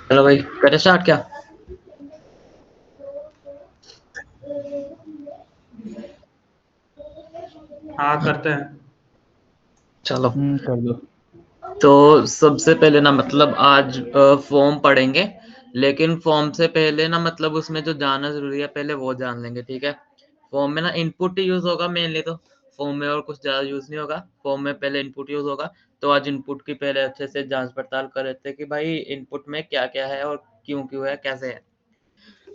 चलो भाई करें स्टार्ट क्या? हाँ करते हैं। चलो कर दो। तो सबसे पहले ना मतलब आज फॉर्म पढ़ेंगे, लेकिन फॉर्म से पहले ना मतलब उसमें जो जानना जरूरी है पहले वो जान लेंगे, ठीक है। फॉर्म में ना इनपुट ही यूज होगा मेनली, तो फॉर्म में और कुछ ज्यादा यूज नहीं होगा। फॉर्म में पहले इनपुट यूज होगा, तो आज इनपुट की पहले अच्छे से जांच पड़ताल कर लेते हैं कि भाई इनपुट में क्या क्या है और क्यों क्यों है कैसे है।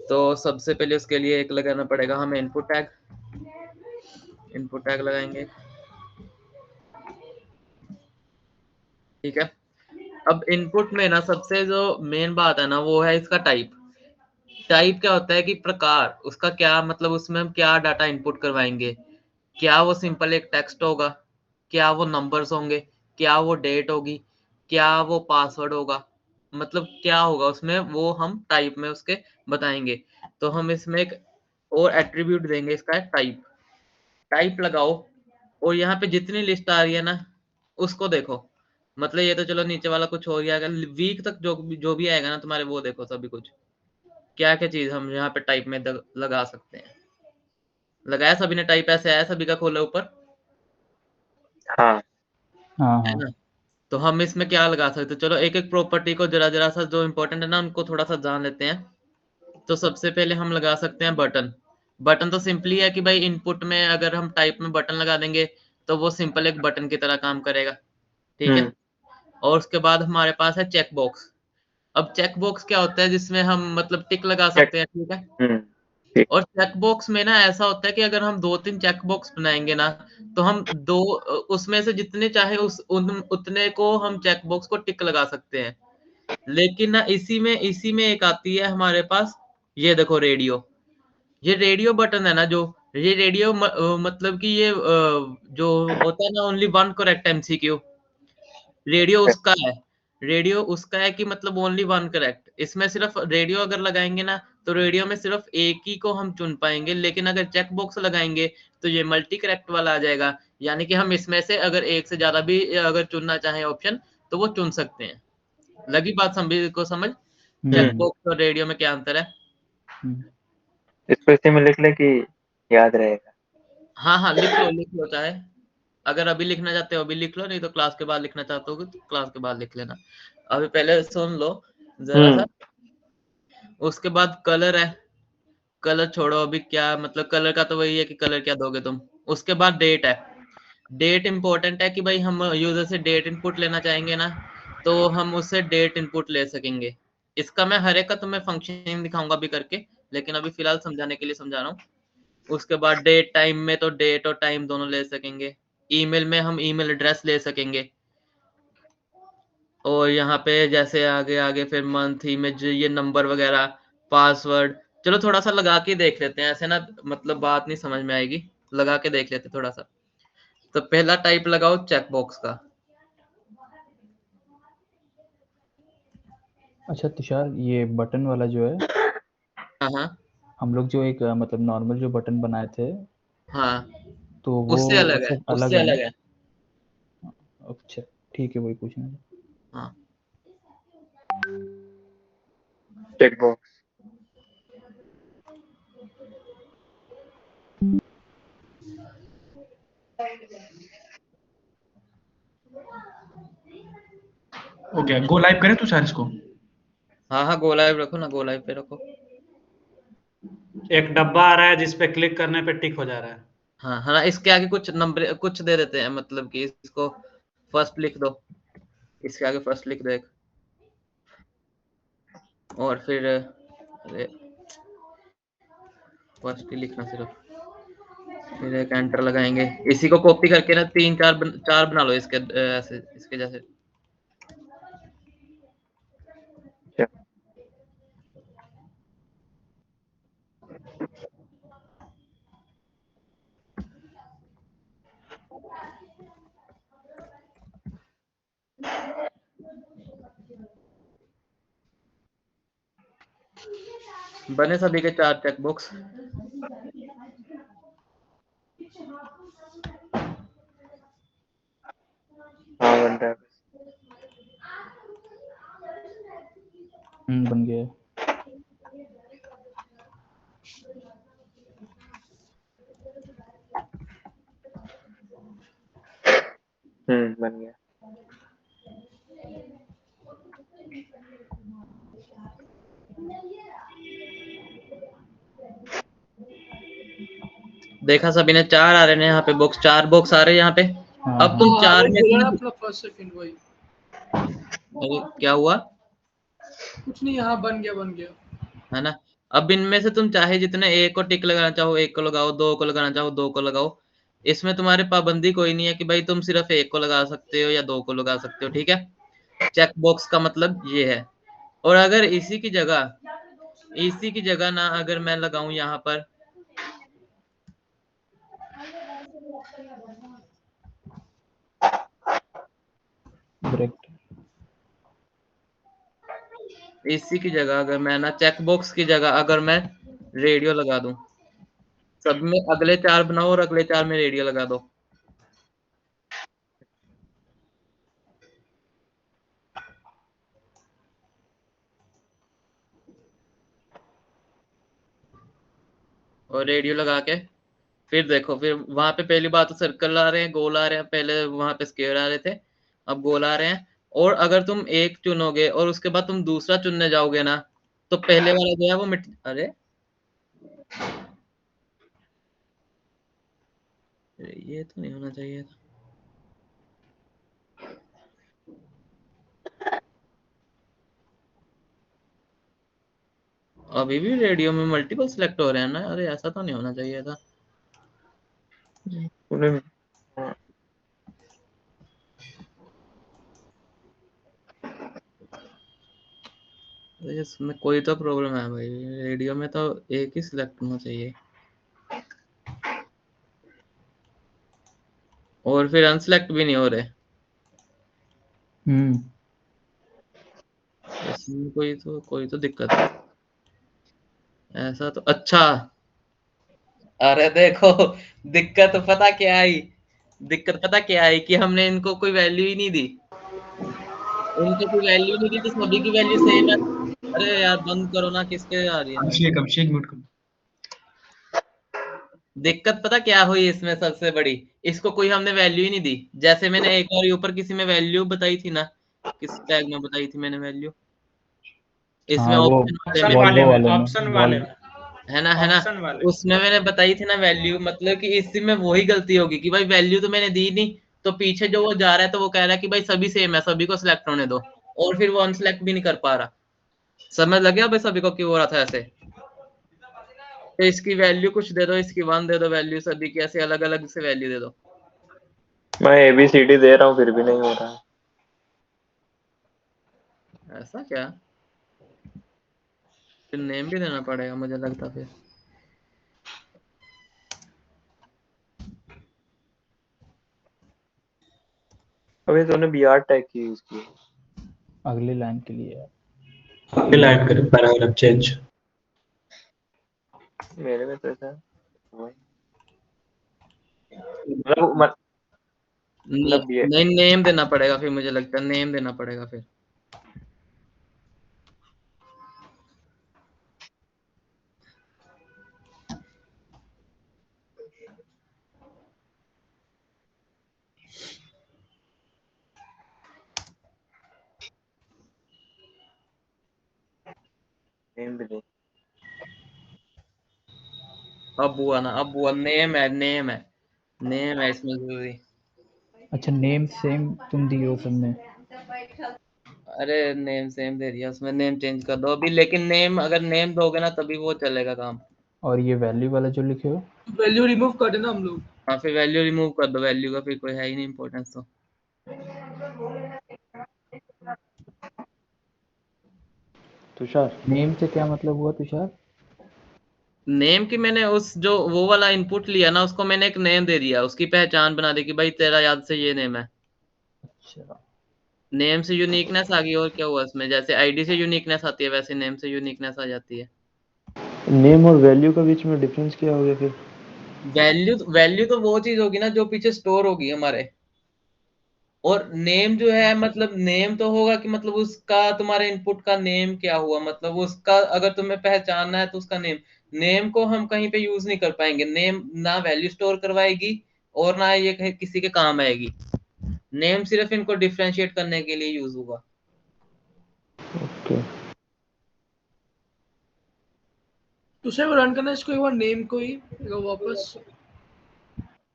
तो सबसे पहले उसके लिए एक लगाना पड़ेगा हमें इनपुट टैग लगाएंगे, ठीक है। अब इनपुट में ना सबसे जो मेन बात है ना वो है इसका टाइप। टाइप क्या होता है कि प्रकार, उसका क्या मतलब, उसमें हम क्या डाटा इनपुट करवाएंगे। क्या वो सिंपल एक टेक्स्ट होगा, क्या वो नंबर्स होंगे, क्या वो डेट होगी, क्या वो पासवर्ड होगा, मतलब क्या होगा उसमें, वो हम टाइप में उसके बताएंगे। तो हम इसमें एक और एट्रीब्यूट देंगे, इसका है टाइप। टाइप लगाओ और यहाँ पे जितनी लिस्ट आ रही है ना उसको देखो। मतलब ये तो चलो नीचे वाला कुछ हो गया, अगर वीक तक जो भी आएगा ना तुम्हारे वो देखो सभी कुछ, क्या क्या चीज हम यहाँ पे टाइप में लगा सकते हैं। लगाया सभी ने टाइप? ऐसे आया सभी का खोला ऊपर? हाँ हाँ है हाँ। ना। तो हम इसमें क्या लगा सकते हैं, चलो एक एक प्रॉपर्टी को जरा जरा सा जो इंपॉर्टेंट है ना उनको थोड़ा सा जान लेते हैं। तो सबसे पहले हम लगा सकते हैं बटन। बटन तो सिंपली है कि भाई इनपुट में अगर हम टाइप में बटन लगा देंगे तो वो सिंपल एक बटन की तरह काम करेगा, ठीक है। और उसके बाद हमारे पास है चेक बॉक्स। अब चेक बॉक्स क्या होता है, जिसमें हम मतलब टिक लगा चेक। सकते हैं, ठीक है। ठीक। और चेक बॉक्स में ना ऐसा होता है कि अगर हम 2-3 चेक बॉक्स बनाएँगे ना, तो हम उसमें से जितने चाहे उतने को हम चेक बॉक्स को टिक लगा सकते हैं। लेकिन ना इसी में एक आती है हमारे पास, ये देखो रेडियो। ये रेडियो बटन है ना जो, ये रेडियो मतलब कि ये जो होता है ना only one correct MCQ, radio उसका है। रेडियो उसका है कि मतलब ओनली वन करेक्ट। इसमें सिर्फ रेडियो अगर लगाएँगे ना, तो रेडियो में सिर्फ एक ही को हम चुन पाएँगे, लेकिन अगर चेक बॉक्स लगाएँगे, तो ये मल्टी करेक्ट वाला आ जाएगा। यानी कि हम इसमें से अगर एक से ज़्यादा भी अगर चुनना चाहें ऑप्शन, तो वो चुन सकते हैं। लगी बात सभी को समझ? चेक हम्म बॉक्स और रेडियो में क्या अंतर है? हम्म। इसको इसी में लिख ले कि याद रहेगा। हाँ, हाँ, लिख लो चाहे। अगर अभी लिखना चाहते हो अभी लिख लो, नहीं तो क्लास के बाद लिखना चाहते हो तो क्लास के बाद लिख लेना। अभी पहले सुन लो ज़रा-सा। उसके बाद कलर है। कलर छोड़ो अभी, क्या मतलब कलर का तो वही है कि कलर क्या दोगे तुम। उसके बाद डेट है। डेट इंपॉर्टेंट है कि भाई हम यूजर से डेट इनपुट लेना चाहेंगे ना, तो हम उससे डेट इनपुट ले सकेंगे। इसका मैं हर एक का तुम्हें फंक्शन दिखाऊंगा भी करके, लेकिन अभी फिलहाल समझाने के लिए समझा रहा हूँ। उसके बाद डेट टाइम में तो डेट और टाइम दोनों ले सकेंगे। ईमेल में हम ईमेल एड्रेस ले सकेंगे। और यहाँ पे जैसे आगे आगे फिर मंथ ही में जो ये नंबर वगैरह, पासवर्ड। चलो थोड़ा सा लगा के देख लेते हैं, ऐसे ना मतलब बात नहीं समझ में आएगी। लगा के देख लेते हैं थोड़ा सा। तो पहला टाइप लगाओ चेक बॉक्स का। अच्छा तुषार, ये बटन वाला जो है, हाँ, हाँ, हम लोग जो एक मतलब नॉर्मल जो बटन बनाए थे, हाँ, तो वो उससे अलग है, सब अलग उससे है अलग ना? है। अच्छा, ठीक है, वही पूछना था। हाँ, check box. Okay, go live करें तो सर इसको। हाँ, हाँ, गो लाइव रखो ना, गो लाइव पे रखो। एक डब्बा आ रहा है जिस पे क्लिक करने पे टिक हो जा रहा है। हाँ, हाँ, इसके आगे कुछ नंबर कुछ दे देते हैं, मतलब कि इसको फर्स्ट लिख दो। इसके आगे फर्स्ट लिख दो एक। और फिर अरे फर्स्ट ही लिखना सिर्फ। फिर एक एंटर लगाएंगे। इसी को कॉपी करके ना 3-4 बना लो इसके ऐसे इसके जैसे। अच्छा। बने सभी के 4 चेक बॉक्स। हाँ बन रहा है। बन गया है। बन गया। देखा सभी ने 4 आ रहे हैं यहाँ पे बॉक्स, 4 बॉक्स आ रहे हैं यहाँ पे। हाँ, अब तुम हाँ। 4 में बोला से ना अपना फर्स्ट सेकंड वही अरे क्या हुआ कुछ नहीं, यहाँ बन गया। है ना। अब इनमें से तुम चाहे जितने एक को टिक लगाना चाहो एक को लगाओ, 2 को लगाना चाहो 2 को लगाओ। इसमें तुम्हारी पाबंदी कोई नहीं है कि भाई तुम सिर्फ एक को लगा सकते हो या 2 को लगा सकते हो, ठीक है। चेक बॉक्स का मतलब ये है। और अगर इसी की जगह ना अगर मैं लगाऊं यहाँ पर ब्रेक। इसी की जगह अगर मैं ना चेक बॉक्स की जगह अगर मैं रेडियो लगा दूं, सब में अगले 4 बनाओ और अगले 4 में रेडियो लगा दो। और रेडियो लगा के फिर देखो, फिर वहां पे पहली बात तो सर्कल आ रहे हैं, गोल आ रहे हैं, पहले वहां पे स्क्वायर आ रहे थे, अब गोल आ रहे हैं। और अगर तुम एक चुनोगे और उसके बाद तुम दूसरा चुनने जाओगे ना, तो पहले वाला जो है वो मिट अरे ये तो नहीं होना चाहिए था। अभी भी रेडियो में मल्टीपल सिलेक्ट हो रहे हैं ना, अरे ऐसा तो नहीं होना चाहिए था। उन्हें अरे इसमें कोई तो प्रॉब्लम है भाई, रेडियो में तो एक ही सिलेक्ट होना चाहिए। और फिर अनसिलेक्ट भी नहीं हो रहे। इसमें कोई तो दिक्कत है। ऐसा तो अच्छा, अरे देखो दिक्कत पता क्या आई कि हमने इनको कोई वैल्यू ही नहीं दी। इनको कोई वैल्यू नहीं दी तो सभी की वैल्यू सेम है। अरे यार बंद करो ना, किसके आ रही है। अभिषेक म्यूट कर। दिक्कत पता क्या हुई इसमें सबसे बड़ी, इसको कोई हमने वैल्यू ही नहीं दी। जैसे मैंने एक और ऊपर किसी में वैल्यू बताई थी ना, किस टैग में बताई थी मैंने वैल्यू, इसमें हाँ, वो ऑप्शन वाले में, वॉल्वो वाले में ऑप्शन वाले में है ना। ऑप्शन वाले उसमें मैंने बताई थी ना वैल्यू, मतलब कि इसी में वही गलती होगी कि भाई वैल्यू तो मैंने दी नहीं, तो पीछे जो वो जा रहा है तो वो कह रहा है कि भाई सभी सेम है, सभी को सिलेक्ट होने दो, और फिर वो अनसिलेक्ट भी नहीं कर पा रहा। समझ लग गया भाई सभी को क्यों हो रहा था ऐसे। तो इसकी वैल्यू कुछ दे दो, इसकी 1 दे दो वैल्यू, सभी की ऐसे अलग अलग से वैल्यू दे दो। मैं ABCD दे रहा हूँ फिर भी नहीं हो रहा है। ऐसा क्या, फिर नेम भी देना पड़ेगा मुझे लगता फिर। अभी तूने BR टैग की यूज की अगली लाइन के लिए है। अगली लाइन करें पैराग्राफ चेंज। मेरे में तो ऐसा वही मतलब ये नहीं नेम देना पड़ेगा फिर, मुझे लगता है नेम देना पड़ेगा फिर। नेम भी नहीं। अब हुआ नेम है इसमें जरूरी। अच्छा, नेम सेम तुम दिए हो सबने। अरे नेम सेम दे दिया, उसमें नेम चेंज कर दो अभी, लेकिन नेम अगर नेम दोगे ना तभी वो चलेगा काम। और ये वैल्यू वाला जो लिखे हो, वैल्यू रिमूव कर देना हम लोग। हाँ फिर वैल्यू रिमूव कर दो, वैल्यू का फिर कोई है ही नहीं इंपॉर्टेंस तो। तुषार नेम से क्या मतलब हुआ तुषार? नेम की मैंने उस जो वो वाला इनपुट लिया ना, उसको मैंने एक नेम दे दिया, उसकी पहचान बना दी कि भाई तेरा याद से ये नेम है। अच्छा, नेम से यूनिकनेस आ गई, और क्या हुआ इसमें, जैसे आईडी से यूनिकनेस आती है वैसे नेम से यूनिकनेस आ जाती है। नेम और वैल्यू का बीच में डिफरेंस क्या हो गया फिर? वैल्यू तो वो चीज होगी ना जो पीछे स्टोर होगी हमारे। और नेम जो है मतलब नेम तो होगा कि मतलब उसका तुम्हारे इनपुट का नेम क्या हुआ, मतलब उसका अगर तुम्हें पहचानना है तो उसका नेम को हम कहीं पे यूज नहीं कर पाएंगे। नेम ना वैल्यू स्टोर करवाएगी और ना ये कहीं किसी के काम आएगी। नेम सिर्फ इनको डिफरेंशिएट करने के लिए यूज होगा। ओके तो उसे वो रन करना है इसको एक बार नेम को ही एक बार वापस।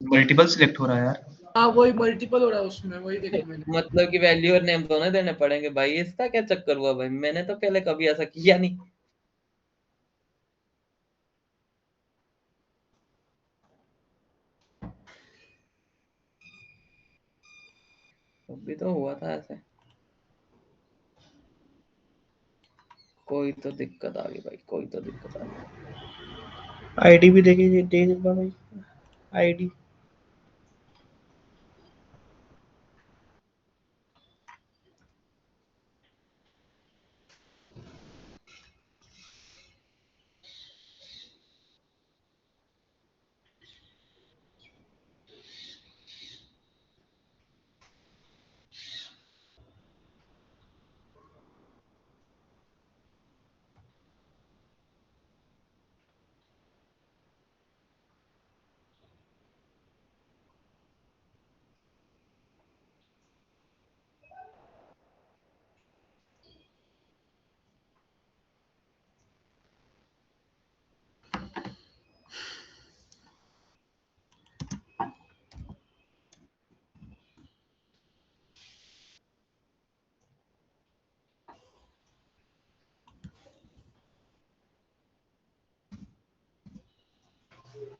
मल्टीपल सिलेक्ट हो रहा है यार। हाँ वही मल्टीपल हो रहा है उसमें, वही देखा मैंने। मतलब कि वैल्यू और नेम दोनों देने पड़ेंगे भाई, इसका क्या चक्कर हुआ भाई, मैंने तो पहले कभी ऐसा किया नहीं। अभी तो हुआ था ऐसे। कोई तो दिक्कत आ गई भाई, कोई तो दिक्कत आ गई। आईडी भी देखिए, दे देगा भाई आईडी।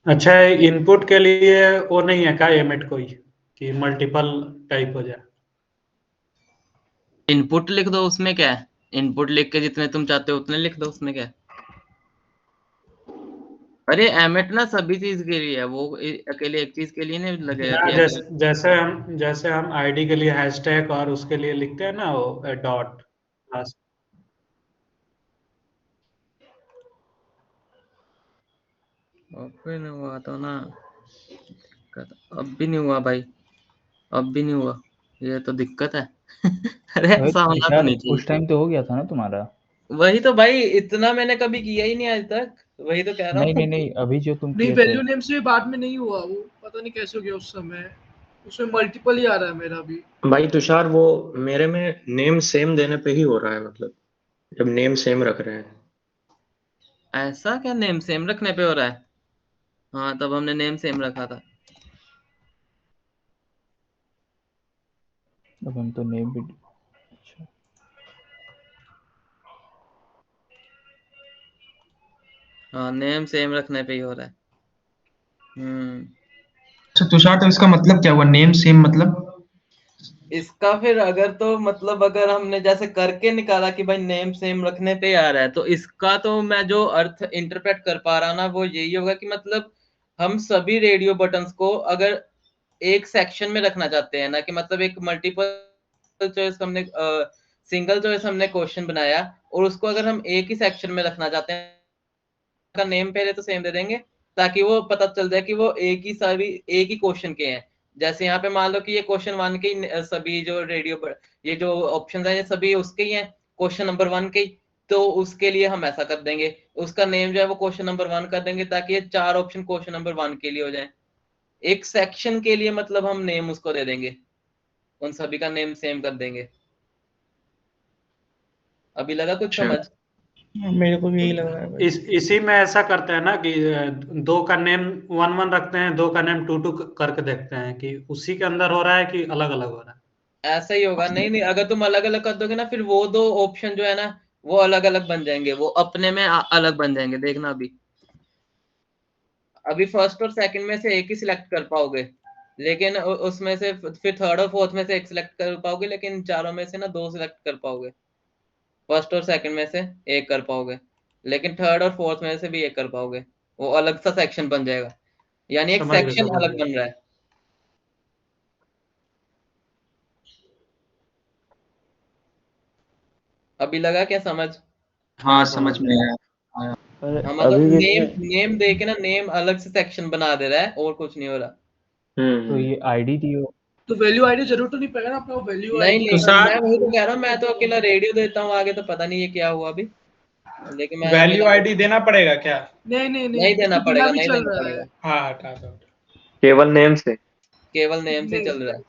अच्छा, इनपुट के लिए वो नहीं है क्या एमिट कोई कि मल्टीपल टाइप हो जाए? इनपुट लिख दो, उसमें क्या है। इनपुट लिख के जितने तुम चाहते हो उतने लिख दो, उसमें क्या है। अरे एमिट ना सभी चीज के लिए है, वो अकेले एक चीज के लिए नहीं लगेगा कि जैसे हम आईडी के लिए हैशटैग और उसके लिए लिखते हैं ना वो डॉट। अब भी नहीं हुआ तो ना, अब भी नहीं हुआ भाई, अब भी नहीं हुआ, ये तो दिक्कत है। अरे भाई ऐसा होना तो तुषार नहीं उस टाइम चाहिए। तो हो गया था ना तुम्हारा। वही तो भाई, इतना मैंने कभी किया ही नहीं आज तक, वही तो कह रहा नहीं हूँ। नहीं नहीं, अभी जो तुम नहीं किए थे। वैल्यू नेम से बाद में नहीं हुआ, वो पता नहीं कैसे हो गया उस समय। उसमें मल्टीपल ही आ रहा है मेरा भी। भाई तुषार, वो मेरे में नेम सेम देने पे ही हो रहा है, मतलब जब नेम सेम रख रहे हैं। ऐसा क्या नेम सेम रखने पे हो रहा है? हाँ तब हमने नेम सेम रखा था। अब हम तो नेम भी। अच्छा हाँ नेम सेम रखने पे ही हो रहा है। अच्छा तुषार, तो इसका मतलब क्या हुआ, नेम सेम मतलब? इसका फिर अगर तो मतलब अगर हमने जैसे करके निकाला कि भाई नेम सेम रखने पे आ रहा है, तो इसका तो मैं जो अर्थ इंटरप्रेट कर पा रहा ना वो यही होगा कि मतलब हम सभी रेडियो बटन्स को अगर एक सेक्शन में रखना चाहते हैं ना, कि मतलब एक मल्टीपल चॉइस हमने सिंगल चॉइस हमने क्वेश्चन बनाया और उसको अगर हम एक ही सेक्शन में रखना चाहते हैं, का नेम पहले तो सेम दे देंगे ताकि वो पता चल जाए कि वो एक ही क्वेश्चन के हैं। जैसे यहाँ पे मान लो कि ये क्वेश्चन 1 के ही सभी जो रेडियो पर ये जो ऑप्शन है ये सभी उसके ही हैं, क्वेश्चन नंबर 1 के ही। तो उसके लिए हम ऐसा कर देंगे, उसका नेम जो है वो क्वेश्चन नंबर 1 कर देंगे ताकि ये 4 ऑप्शन क्वेश्चन नंबर 1 के लिए हो जाए। एक सेक्शन के लिए मतलब हम नेम उसको दे देंगे, उन सभी का नेम सेम कर देंगे। अभी लगा कुछ अच्छा। समझ? मेरे को भी यही लग रहा है भाई। इसी में ऐसा करते हैं ना कि दो का नेम 1 1 रखते हैं, दो का नेम 2 2 करके देखते हैं कि उसी के अंदर हो रहा है कि अलग अलग हो रहा है। ऐसा ही होगा। नहीं नहीं, अगर तुम अलग अलग कर दोगे ना फिर वो दो ऑप्शन जो है ना वो अलग अलग बन जाएंगे, वो अपने में अलग बन जाएंगे, देखना। अभी अभी फर्स्ट और सेकंड में से एक ही सिलेक्ट कर पाओगे, लेकिन उसमें से फिर थर्ड और फोर्थ में से एक सिलेक्ट कर पाओगे, लेकिन चारों में से ना 2 सिलेक्ट कर पाओगे। फर्स्ट और सेकंड में से एक कर पाओगे, लेकिन थर्ड और फोर्थ में से भी एक कर पाओगे। वो अलग सा सेक्शन बन जाएगा, यानी एक समझ गए सेक्शन समझ अलग गए। बन रहा है। अभी लगा क्या समझ? हाँ समझ समझ में गए। आया। अरे हाँ मतलब अभी नेम जैसे नेम दे के ना नेम अलग से सेक्शन बना दे रहा है और कुछ नहीं हो रहा। तो ये आईडी दी हो, तो वैल्यू आईडी जरूर तो नहीं पड़ेगा ना अपना वैल्यू नहीं आईडी। नहीं तुषार- मैं वही तो कह रहा हूँ, मैं तो अकेला रेडियो देता हूँ, आगे तो पता नहीं ये क्या हुआ अभी, लेकिन मैं वैल्यू अकेला आईडी देना पड़ेगा क्या? नहीं नहीं नहीं देना बिना पड़ेगा, भी नहीं चल देना रहा पड़ेगा, है। हाँ हटा दो। केवल नेम से। केवल नेम से नहीं। चल रहा है।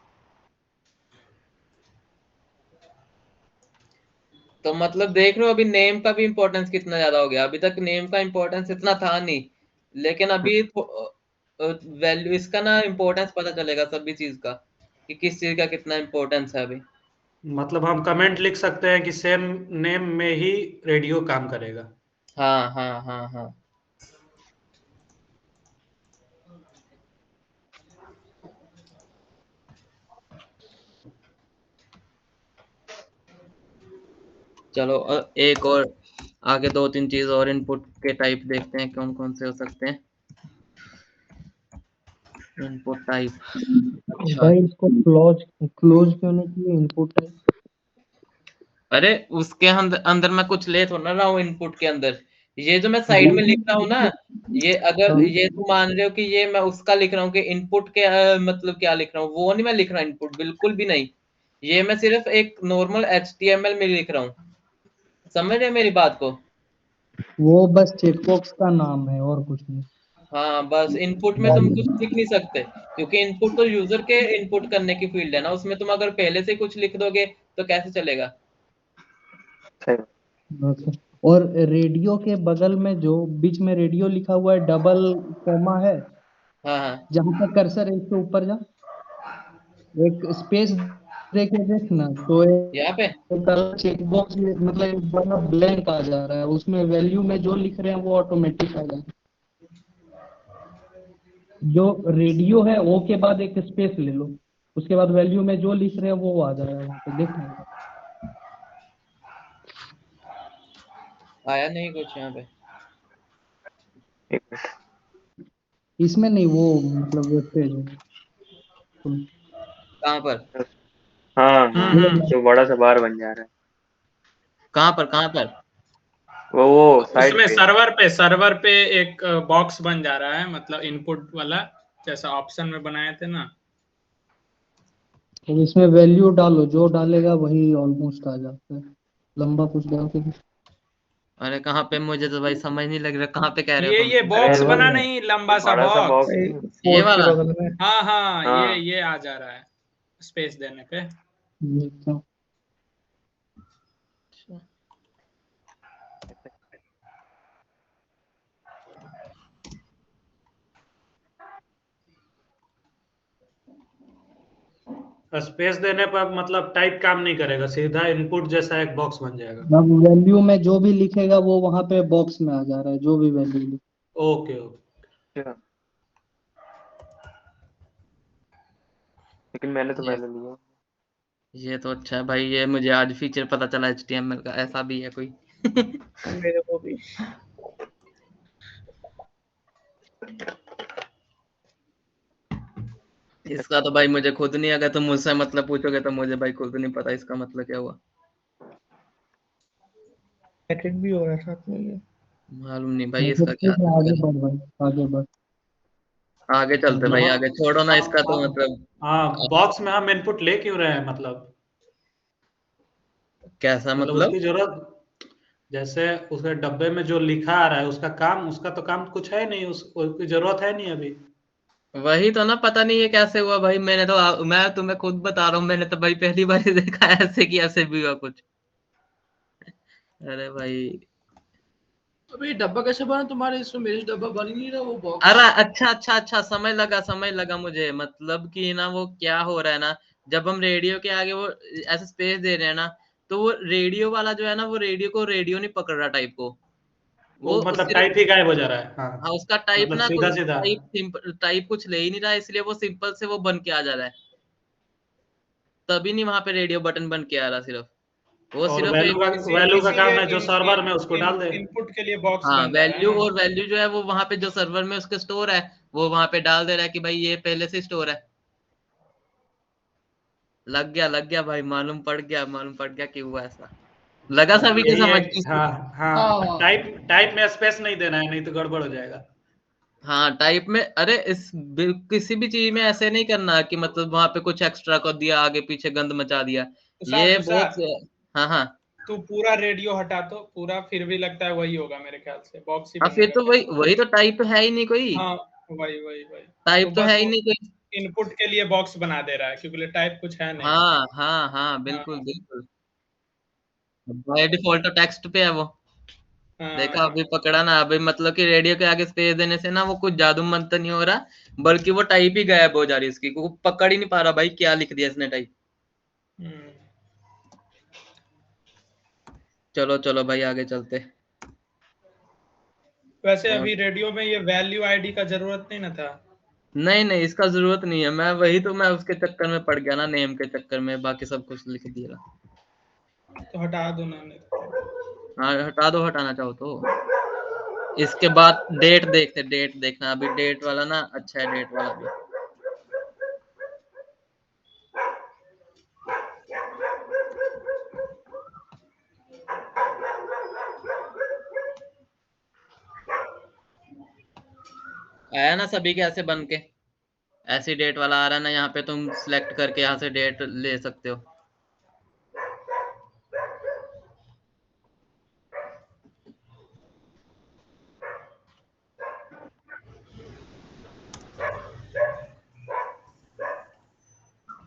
तो मतलब देख रहे हो अभी नेम का भी इम्पोर्टेंस कितना ज्यादा हो गया, अभी तक नेम का इम्पोर्टेंस इतना था नहीं, लेकिन अभी वैल्यू इसका ना इम्पोर्टेंस पता चलेगा सभी चीज का, कि किस चीज का कितना इम्पोर्टेंस है अभी। मतलब हम कमेंट लिख सकते हैं कि सेम नेम में ही रेडियो काम करेगा। हाँ हाँ हाँ हाँ। चलो एक और आगे 2-3 चीज और इनपुट के टाइप देखते हैं कौन कौन से हो सकते हैं। इनपुट टाइप, अच्छा भाई इसको क्लोज क्लोज क्यों नहीं किए इनपुट टाइप? अरे उसके अंदर मैं कुछ ले थोड़ा रहा हूँ इनपुट के अंदर, ये जो मैं साइड में लिख रहा हूँ ना, ये अगर ये तुम मान रहे हो कि ये मैं उसका लिख रहा हूँ कि इनपुट के मतलब क्या लिख रहा हूँ, वो नहीं मैं लिख रहा इनपुट, बिल्कुल भी नहीं, ये मैं सिर्फ एक नॉर्मल HTML में लिख रहा हूँ, समझ रहे मेरी बात को? वो बस चेकबॉक्स का नाम है और कुछ नहीं। हाँ बस इनपुट में तुम कुछ लिख नहीं सकते, क्योंकि इनपुट तो यूजर के इनपुट करने की फील्ड है ना, उसमें तुम अगर पहले से कुछ लिख दोगे तो कैसे चलेगा। सही। अच्छा, और रेडियो के बगल में जो बीच में रेडियो लिखा हुआ है, डबल कोमा है, हाँ हाँ जहाँ पर कर्सर है इसके ऊपर जा, एक स्पेस दे के देखना तो यहाँ पे एक चेकबॉक्स मतलब एक बड़ा ब्लैंक आ जा रहा है, उसमें वैल्यू में जो लिख रहे हैं वो ऑटोमेटिक आ जाए। जो रेडियो है वो के बाद एक स्पेस ले लो, उसके बाद वैल्यू में जो लिख रहे हैं वो आ जाएगा वहाँ पे, देखना। आया नहीं कुछ यहाँ पे, एक मिनट। इसमें नहीं, वो मतलब वेब पेज में। कहाँ पर हाँ हाँ, जो बड़ा सा बार बन जा रहा है कहाँ पर वो साइड उसमें पे। सर्वर पे एक बॉक्स बन जा रहा है, मतलब इनपुट वाला, जैसा ऑप्शन में बनाए थे ना। तो इसमें वैल्यू डालो, जो डालेगा वही ऑलमोस्ट आ जाता है, लंबा कुछ डाल के। अरे कहाँ पे, मुझे तो भाई समझ नहीं लग रहा कहाँ पे कह रहे हो ये तुम। बॉक्स अरे बना वो नहीं, लंबा सा बड़ा सा बॉक्स। बॉक्स भाई नहीं। ये पोर्ट के वाला बगल में। हाँ हाँ, हाँ। ये आ जा रहा है स्पेस देने पे। अच्छा, स्पेस देने पर मतलब टाइप काम नहीं करेगा, सीधा इनपुट जैसा एक बॉक्स बन जाएगा। अब वैल्यू में जो भी लिखेगा वो वहां पे बॉक्स में आ जा रहा है, जो भी वैल्यू लिखे। Okay okay. अच्छा, लेकिन मैंने तो ये पहले लिया। ये तो अच्छा है भाई, ये मुझे आज फीचर पता चला HTML का, ऐसा भी है कोई। मेरे को भी। इसका तो भाई मुझे खुद नहीं, अगर तुम मुझसे मतलब पूछोगे तो मुझे भाई खुद नहीं पता इसका मतलब क्या हुआ, एडिट भी हो रहा है साथ में ये। मालूम नहीं भाई मतलब इसका क्या ठीक है, चक्कर आगे है। बढ़ भाई, आगे बढ़। आगे चलते भाई, आगे छोड़ो ना इसका तो मतलब। हाँ, बॉक्स में हम इनपुट ले क्यों रहे हैं? कैसा मतलब मतलब? उसकी जरूरत, जैसे उसके डब्बे में जो लिखा आ रहा है उसका तो काम कुछ है नहीं, उसकी जरूरत है नहीं अभी। वही तो ना, पता नहीं ये कैसे हुआ भाई, मैंने तो मैं तुम्हें खुद बता रहा हूँ, मैंने तो भाई पहली बार ही देखा है ऐसे कि ऐसे भी हुआ कुछ। अरे भाई, अबे ये डब्बा कैसे बना तुम्हारे इसमें? मेरे से डब्बा बन ही नहीं रहा वो बॉक्स। अरे अच्छा समझ लगा मुझे, मतलब कि ना वो क्या हो रहा है ना, जब हम रेडियो के आगे वो ऐसे स्पेस दे रहे हैं ना, तो वो रेडियो वाला जो है ना, वो रेडियो को रेडियो नहीं पकड़ रहा टाइप को, वो वो मतलब सिर्फ, टाइप ही गायब हो जा रहा है। हाँ, हाँ उसका टाइप मतलब ना सीधा सीधा। टाइप कुछ ले ही नहीं रहा है, इसलिए वो सिंपल से वो बन के आ जा रहा है, तभी नहीं वहां पे रेडियो बटन बन के आ रहा, सिर्फ वो और सिर्फ वैल्यू एक, का वैल्यू का काम है जो इसीलिए सर्वर में उसको डाल दे। इनपुट के लिए बॉक्स हाँ बन जा रहा है वैल्यू, ना। और वैल्यू जो है वो वहां पे जो सर्वर में उसके स्टोर है, वो वहां पे डाल दे रहा है कि भाई ये पहले से स्टोर है। लग गया भाई, मालूम पड़ गया कि हुआ ऐसा, लगा बस सभी के यही है समझ कि की। हाँ हाँ, हाँ टाइप में स्पेस नहीं देना है, नहीं तो गड़बड़ हो जाएगा। हाँ टाइप में, अरे किसी भी चीज में ऐसे नहीं करना कि मतलब वहां पे कुछ एक्स्ट्रा कर दिया, आगे पीछे गंद मचा दिया, तुषार ये तुषार बहुत। हाँ हाँ। तू पूरा रेडियो हटा तो पूरा, फिर भी लगता है वही होगा मेरे ख्याल से, बॉक्स ही हाँ फिर बनने का तो वही चांस। वही तो टाइप है ही नहीं कोई। हाँ वही वही वही। तो टाइप तो बस है ही वो नहीं कोई। इनपुट के लिए बॉक्स बना दे रहा है, क्योंकि टाइप कुछ है नहीं। हाँ हाँ हाँ, बिल्कुल हाँ बिल्कुल। बाय डिफॉल्ट तो टेक्स्ट पे है वो। देखा, हाँ अभी पकड़ा ना, अभी मतलब कि रेडियो के आगे स्पेस देने से ना वो कुछ जादू मंत्र नहीं हो रहा, बल्कि वो टाइप ही गायब हो जा रही है इसकी, वो पकड़ ही नहीं पा रहा भाई क्या लिख दिया इसने टाइप। हम्म। चलो चलो भाई आगे चलते। वैसे और अभी रेडियो में ये वैल्यू आईडी का जरूरत नहीं ना था। नहीं नहीं, इसका जरूरत नहीं है, मैं उसके चक्कर में पड़ गया ना, नेम के चक्कर में, बाकी सब कुछ लिख दिया। तो हटा दो ना, नहीं तो। हाँ हटा दो, हटाना चाहो तो। इसके बाद डेट देखते, डेट देखना अभी, डेट वाला ना अच्छा है, डेट वाला भी। आया ना सभी के ऐसे बन के, ऐसी डेट वाला आ रहा है ना, यहाँ पे तुम सिलेक्ट करके यहाँ से डेट ले सकते हो।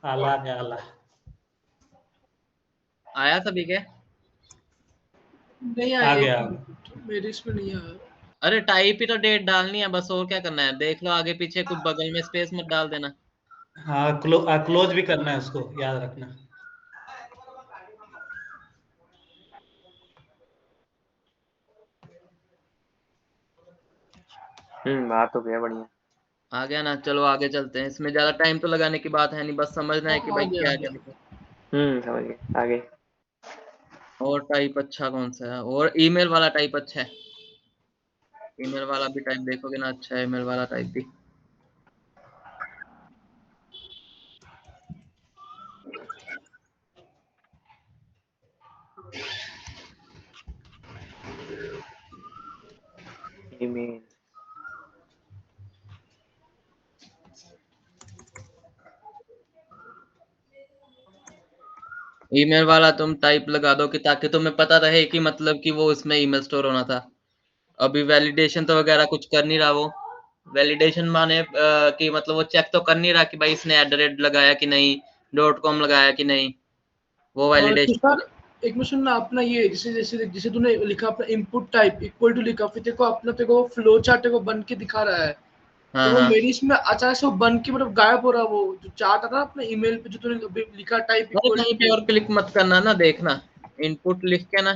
आला है आला। आया सभी के? नहीं आ आया गया एक आ गया। मिनट, मेरे इसमें नहीं आया। अरे टाइप ही तो डेट डालनी है बस, और क्या करना है, देख लो आगे पीछे, कुछ बगल में स्पेस मत डाल देना। हाँ क्लोज भी करना है उसको, याद रखना। आ तो गया बढ़िया। आ गया ना, चलो आगे चलते हैं, इसमें ज्यादा टाइम तो लगाने की बात है नहीं, बस समझना है कि आ भाई गया आ क्या क्या गया। लिखा। समझ गए आगे। और टाइप अच्छा कौन सा है, और ईमेल वाला टाइप अच्छा है, ईमेल वाला भी टाइप देखोगे ना, अच्छा है ईमेल वाला टाइप भी। ईमेल। ईमेल वाला तुम टाइप लगा दो कि ताकि तुम्हें पता रहे कि मतलब कि वो इसमें ईमेल स्टोर होना था। अभी वैलिडेशन तो वगैरह कुछ कर नहीं रहा वो, वैलिडेशन माने कि मतलब वो चेक तो कर नहीं रहा कि भाई इसने एट लगाया कि नहीं, .com लगाया कि नहीं, वो और वैलिडेशन। तुषार एक मिनट सुनना, अपना ये जैसे जैसे जैसे तूने लिखा अपना इनपुट टाइप इक्वल टू लिखा, फिर देखो अपना देखो फ्लो चार्ट को बन के दिखा रहा है, हाँ तो वो हाँ। मेरी इसमें अचानक से वो बन के मतलब गायब हो रहा है, वो जो चार्ट था ना अपने ईमेल पे जो तूने अभी लिखा टाइप अरे इक्वल कहीं पे टू। और क्लिक मत करना ना, देखना इनपुट लिख के ना,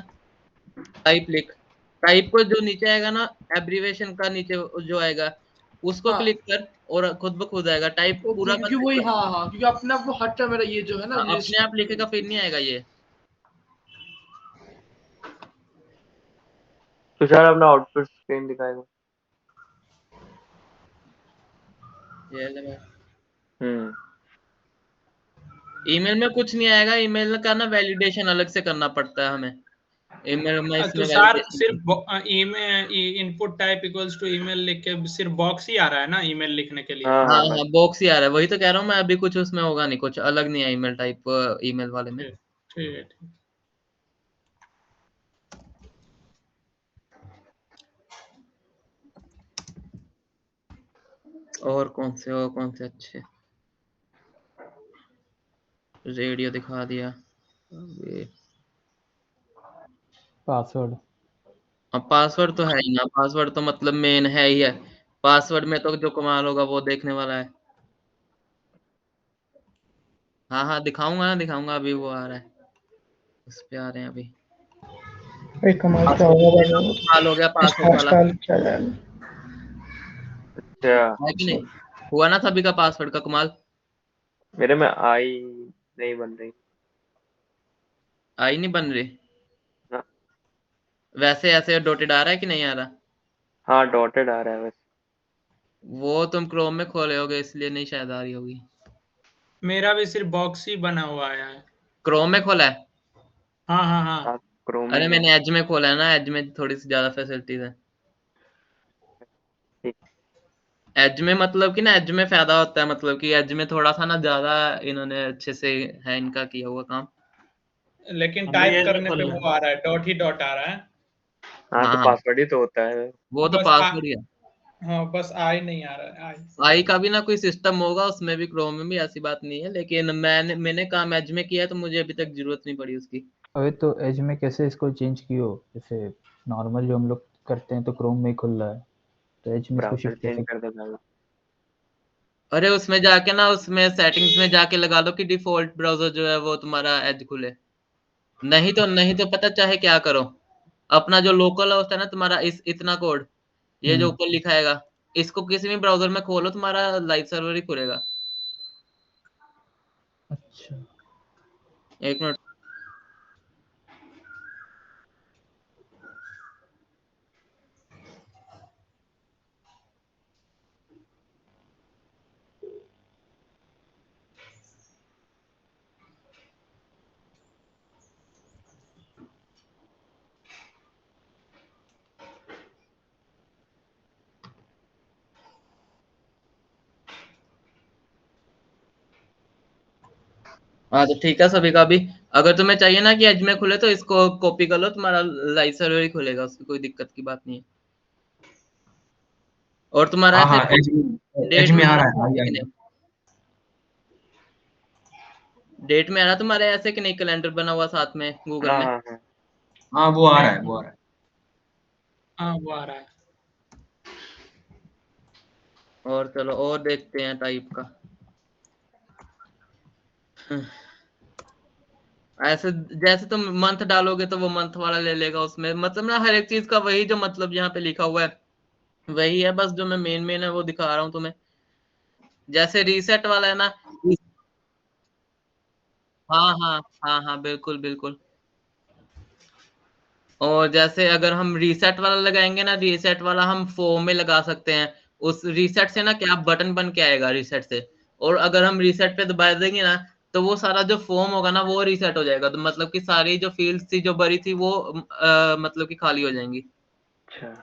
टाइप लिख, टाइप को जो नीचे आएगा ना, एब्रीवेशन का नीचे जो आएगा उसको हाँ क्लिक कर, और खुद ब खुद आएगा टाइप ओके, पूरा क्योंकि वही बंद। हाँ हाँ, क्योंकि अपने आप वो हट रहा है मेरा ये जो है ना हाँ, अपने लिस्ट। आप लिखेगा फिर नहीं आएगा ये। तुषार अपना आउटपुट स्क्रीन दिखाएगा। ये ले मैं। हम्म ईमेल में कुछ नहीं आएगा, ईमेल का ना वैलिडेशन अलग से करना पड़ता है हमें, ईमेल में इसमें तुषार वैलिडेशन। सिर्फ email input type equals to email लिख के सिर्फ बॉक्स ही आ रहा है ना ईमेल लिखने के लिए। हाँ हाँ हाँ बस। हाँ बॉक्स ही आ रहा है, वही तो कह रहा हूँ मैं, अभी कुछ उसमें होगा नहीं, कुछ अलग नहीं है ईमेल टाइप, ईमेल वाले में। ठीक ठीक है ठीक। और कौन से अच्छे, रेडियो दिखा दिया। अबे पासवर्ड। अब पासवर्ड तो है ही ना, पासवर्ड तो मतलब मेन है ही है, पासवर्ड में तो जो कमाल होगा वो देखने वाला है। हाँ हाँ दिखाऊंगा ना, दिखाऊंगा, अभी वो आ रहा है, उस पे आ रहे हैं अभी। अरे कमाल क्या पासवर्ड होगा में देखा, भाई, कमाल हो गया पासवर्ड स्टार वाला, स्टार लिखा जाएगा। अच्छा, है कि नहीं, हुआ ना सभी का पासवर्ड का कमाल। मेरे में आई नहीं बन रही आई नहीं बन रही, ना। वैसे ऐसे डॉटेड आ रहा है कि नहीं आ रहा? हाँ डॉटेड आ रहा है वैसे। वो तुम क्रोम में खोले होगे इसलिए नहीं शायद आ रही होगी। मेरा भी सिर्फ बॉक्स ही बना हुआ आया है। क्रोम में खोला है? हाँ हाँ हाँ। आप क्रोम में अरे ही है। मैंने एज में खोला है ना, एज में थोड़ी सी ज्यादा फैसिलिटीज है। ठीक। एज में मतलब कि ना एज में फायदा होता है, मतलब कि एज में थोड़ा सा ना ज्यादा इन्होंने अच्छे से है इनका किया हुआ काम। लेकिन हम भी टाइप एज में करने खोल पे रहे वो आ रहा है, डॉट ही डॉट आ रहा है। हाँ, तो हाँ पासवर्ड ही तो होता है। वो तो बस पासवर्ड ही है। हाँ, बस आई नहीं आ रहा है, आई। आई का भी ना कोई सिस्टम होगा उसमें भी, क्रोम में भी, ऐसी बात नहीं है, लेकिन मैंने काम एज में किया है तो मुझे अभी तक जरूरत नहीं पड़ी उसकी। अबे तो एज में कैसे इसको चेंज कियो? जैसे नॉर्मल जो हम लोग करते हैं तो क्रोम में ही खुल रहा है, तो एज में इसको ब्राउजर शिफ्ट चेंज कैसे? कर दो पहले। अरे उसमें जाके ना, उसमें सेटिंग्स में जाके लगा लो कि डिफॉल्ट ब्राउजर जो है वो तुम्हारा एज खुले। नहीं तो पता चाहे क्या करो, अपना जो लोकल होस्ट है ना तुम्हारा, इतना कोड, ये जो ऊपर लिखा हैगा, इसको किसी भी ब्राउजर में खोलो, तुम्हारा लाइव सर्वर ही खुलेगा। अच्छा, एक मिनट। हाँ तो ठीक है सभी का भी। अगर तुम्हें चाहिए ना कि एज में खुले तो इसको कॉपी कर लो, तुम्हारा लाइव सर्वर ही खुलेगा, उसकी कोई दिक्कत की बात नहीं है। और तुम्हारा हाँ ऐसे हाँ, एज डेट में आ वगैरह रहा आ है, रहा है आई कि आई। नहीं? डेट में आ रहा तुम्हारे ऐसे कि नहीं, कैलेंडर बना हुआ साथ में गूगल हाँ में? हाँ हाँ। हाँ वो आ रहा है, वो आ रहा है। हाँ, वो आ रहा है। और चलो और देखते हैं टाइप का। ऐसे जैसे तुम मंथ डालोगे तो वो मंथ वाला ले लेगा उसमें, मतलब ना हर एक चीज का वही जो मतलब यहाँ पे लिखा हुआ है वही है, बस जो मैं मेन है वो दिखा रहा हूँ तुम्हें। जैसे रीसेट वाला है ना। हाँ बिल्कुल बिल्कुल। और जैसे अगर हम रीसेट वाला लगाएंगे ना, रीसेट वाला हम फॉर्म में लगा सकते हैं। उस रीसेट से ना क्या बटन बन के आएगा रीसेट से, और अगर हम रीसेट पे दबा देंगे ना तो वो सारा जो फॉर्म होगा ना वो रीसेट हो जाएगा, तो मतलब कि सारी जो फील्ड्स थी जो भरी थी वो मतलब कि खाली हो जाएंगी। अच्छा,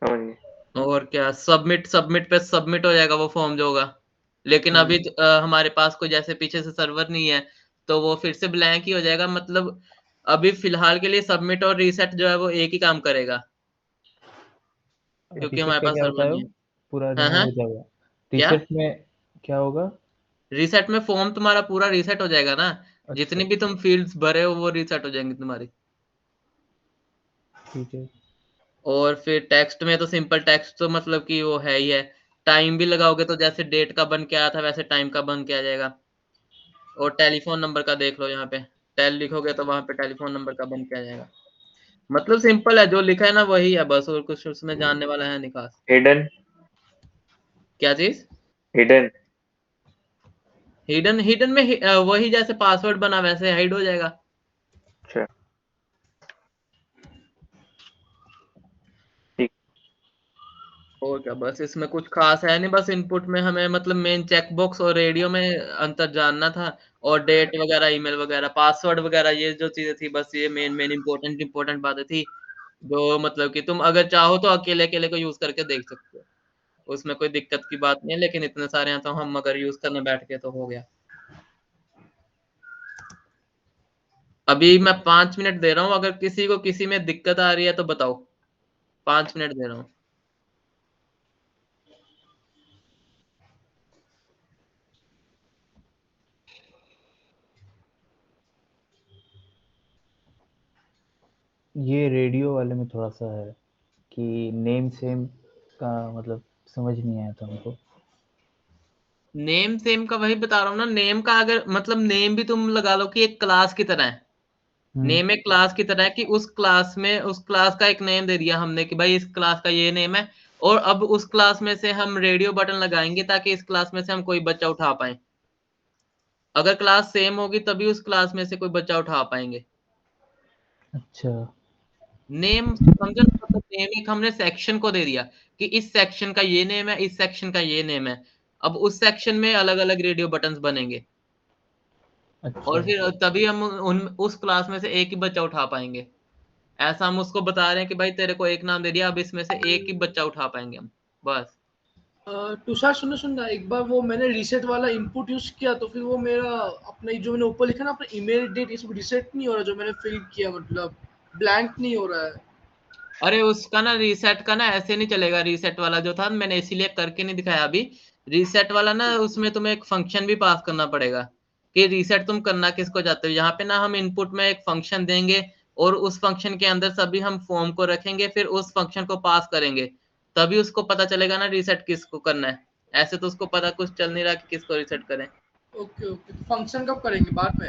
समझ गए। और क्या, सबमिट सबमिट पे सबमिट हो जाएगा वो फॉर्म जो होगा। लेकिन अभी हमारे पास कोई जैसे पीछे से सर्वर नहीं है तो वो फिर से ब्लैंक ही हो जाएगा, मतलब अभी फिलहाल के लिए सबमिट और रीसेट जो है वो एक ही काम करेगा, क्योंकि रीसेट हमारे का पास क्या होता सर्वर है? नहीं वो है। पूरा हाँ रिमूव हाँ। हो जाएगा? क्या? रीसेट में क्या होगा? रीसेट में फॉर्म तुम्हारा पूरा रीसेट हो जाएगा ना, अच्छा, जितनी भी तुम फील्ड्स भरे हो वो रीसेट हो जाएंगी तुम्हारी। ठीक है। और फिर टेक्स्ट में तो सिंपल टेक्स्ट तो मतलब कि वो है ही है। टाइम भी लगाओगे तो जैसे डेट का बन के आया था वैसे टाइम का बन के आ जाएगा। और टेलीफोन नंबर का देख लो, यहाँ पे टेल लिखोगे तो वहां पे टेलीफोन नंबर का बन के आ जाएगा। मतलब सिंपल है, जो लिखा है ना वही है बस, और कुछ उसमें जानने वाला है नहीं खास। हिडन। क्या चीज? हिडन। हिडन हिडन में वही जैसे पासवर्ड बना वैसे हाइड हो जाएगा। अच्छा, ठीक। और क्या, बस इसमें कुछ खास है नहीं, बस इनपुट में हमें मतलब मेन चेकबॉक्स और रेडियो में अंतर जानना था। और डेट वगैरह, ईमेल वगैरह, पासवर्ड वगैरह, ये जो चीजें थी बस ये मेन मेन इंपॉर्टेंट बातें थी, जो मतलब कि तुम अगर चाहो तो अकेले अकेले को यूज करके देख सकते हो, उसमें कोई दिक्कत की बात नहीं है, लेकिन इतने सारे हैं तो हम अगर यूज करने बैठ गए तो हो गया। अभी मैं 5 मिनट दे रहा हूँ, अगर किसी को किसी में दिक्कत आ रही है तो बताओ। 5 मिनट दे रहा हूँ। ये रेडियो वाले में थोड़ा सा है कि नेम सेम का मतलब समझ नहीं आया था हमको। नेम सेम का वही बता रहा हूँ ना, नेम का अगर मतलब नेम भी तुम लगा लो कि एक क्लास की तरह है। नेम एक क्लास की तरह है कि उस क्लास में उस क्लास का एक नेम दे दिया हमने कि भाई इस क्लास का ये नेम है, और अब उस क्लास में से हम रेडियो बटन लगाएंगे ताकि इस क्लास में से हम कोई बच्चा उठा पाए। अगर क्लास सेम होगी तभी उस क्लास में से कोई बच्चा उठा पाएंगे। अच्छा, नेम समझो ना, मतलब नेम एक हमने सेक्शन को दे दिया कि इस सेक्शन का ये नेम है, इस सेक्शन का ये नेम है। अब उस सेक्शन में अलग अलग रेडियो बटन्स बनेंगे, अच्छा, और फिर तभी हम उन उस क्लास में से एक ही बच्चा उठा पाएंगे। ऐसा हम उसको बता रहे हैं कि भाई तेरे को एक नाम दे दिया, अब इसमें से एक ही बच्चा उठा पाएंगे हम, बस। तुषार सुनो सुनना, एक बार वो मैंने रीसेट वाला इनपुट यूज किया तो फिर वो मेरा अपना जो मैंने ऊपर लिखा ना अपना ईमेल डेट, ये सब रीसेट नहीं हो रहा, जो मैंने फिल किया मतलब ब्लैंक नहीं हो रहा है। अरे उसका ना रीसेट का ना ऐसे नहीं चलेगा। रीसेट वाला जो था मैंने इसीलिए करके नहीं दिखाया अभी। रीसेट वाला ना उसमें तुम्हें एक फंक्शन भी पास करना पड़ेगा कि रीसेट तुम करना किसको चाहते हो। यहाँ पे ना हम इनपुट में एक फंक्शन देंगे और उस फंक्शन के अंदर सभी हम फॉर्म को रखेंगे, फिर उस फंक्शन को पास करेंगे, तभी उसको पता चलेगा ना रीसेट किसको करना है। ऐसे तो उसको पता कुछ चल नहीं रहा कि किसको रीसेट करें। ओके ओके, तो फंक्शन कब करेंगे, बाद में?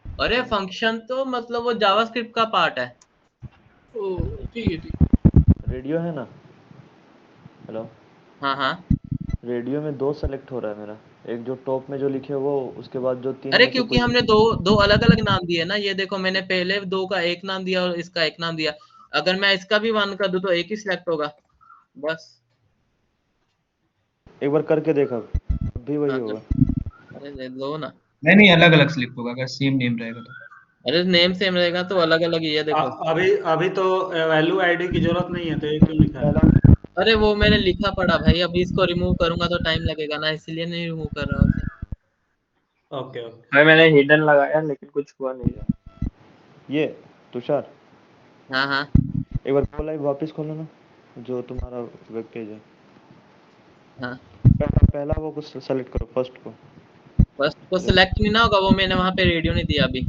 अरे फंक्शन तो मतलब वो जावास्क्रिप्ट का पार्ट है। ओ ठीक है ठीक है। रेडियो है ना? हेलो। हाँ हाँ। रेडियो में 2 सेलेक्ट हो रहा है मेरा। एक जो टॉप में जो लिखे वो, उसके बाद जो 3 अरे में से क्योंकि कोई। हमने दो दो अलग अलग नाम दिए ना, ये देखो मैंने पहले दो का एक नाम दिया और इसका एक नाम दिया। अगर मैं इसका भी वन कर दूं तो एक ही सिलेक्ट होगा बस। एक बार करके देखा, अब भी वही हाँ होगा। अरे दे दो ना। नहीं अलग अलग स्लिप होगा अगर सेम नेम रहेगा तो। अरे नेम सेम रहेगा तो अलग अलग ही है देखो। अभी अभी तो वैल्यू आईडी की जरूरत नहीं है, तो ये क्यों लिखा है? पहला। अरे वो मैंने लिखा पड़ा भाई, अभी इसको रिमूव करूंगा तो टाइम लगेगा ना, इसलिए नहीं रिमूव कर रहा हूँ। Okay okay. भाई मैंने हिडन लगाया लेकिन कुछ हुआ नहीं है। ये तुषार, हाँ हाँ। एक बार वो लाइव वापस खोलो ना, जो तुम्हारा वेब पेज है। हाँ पहला वो कुछ सेलेक्ट करो, फर्स्ट को। फर्स्ट को सिलेक्ट नहीं ना होगा, वो मैंने वहां पे रेडियो नहीं दिया अभी।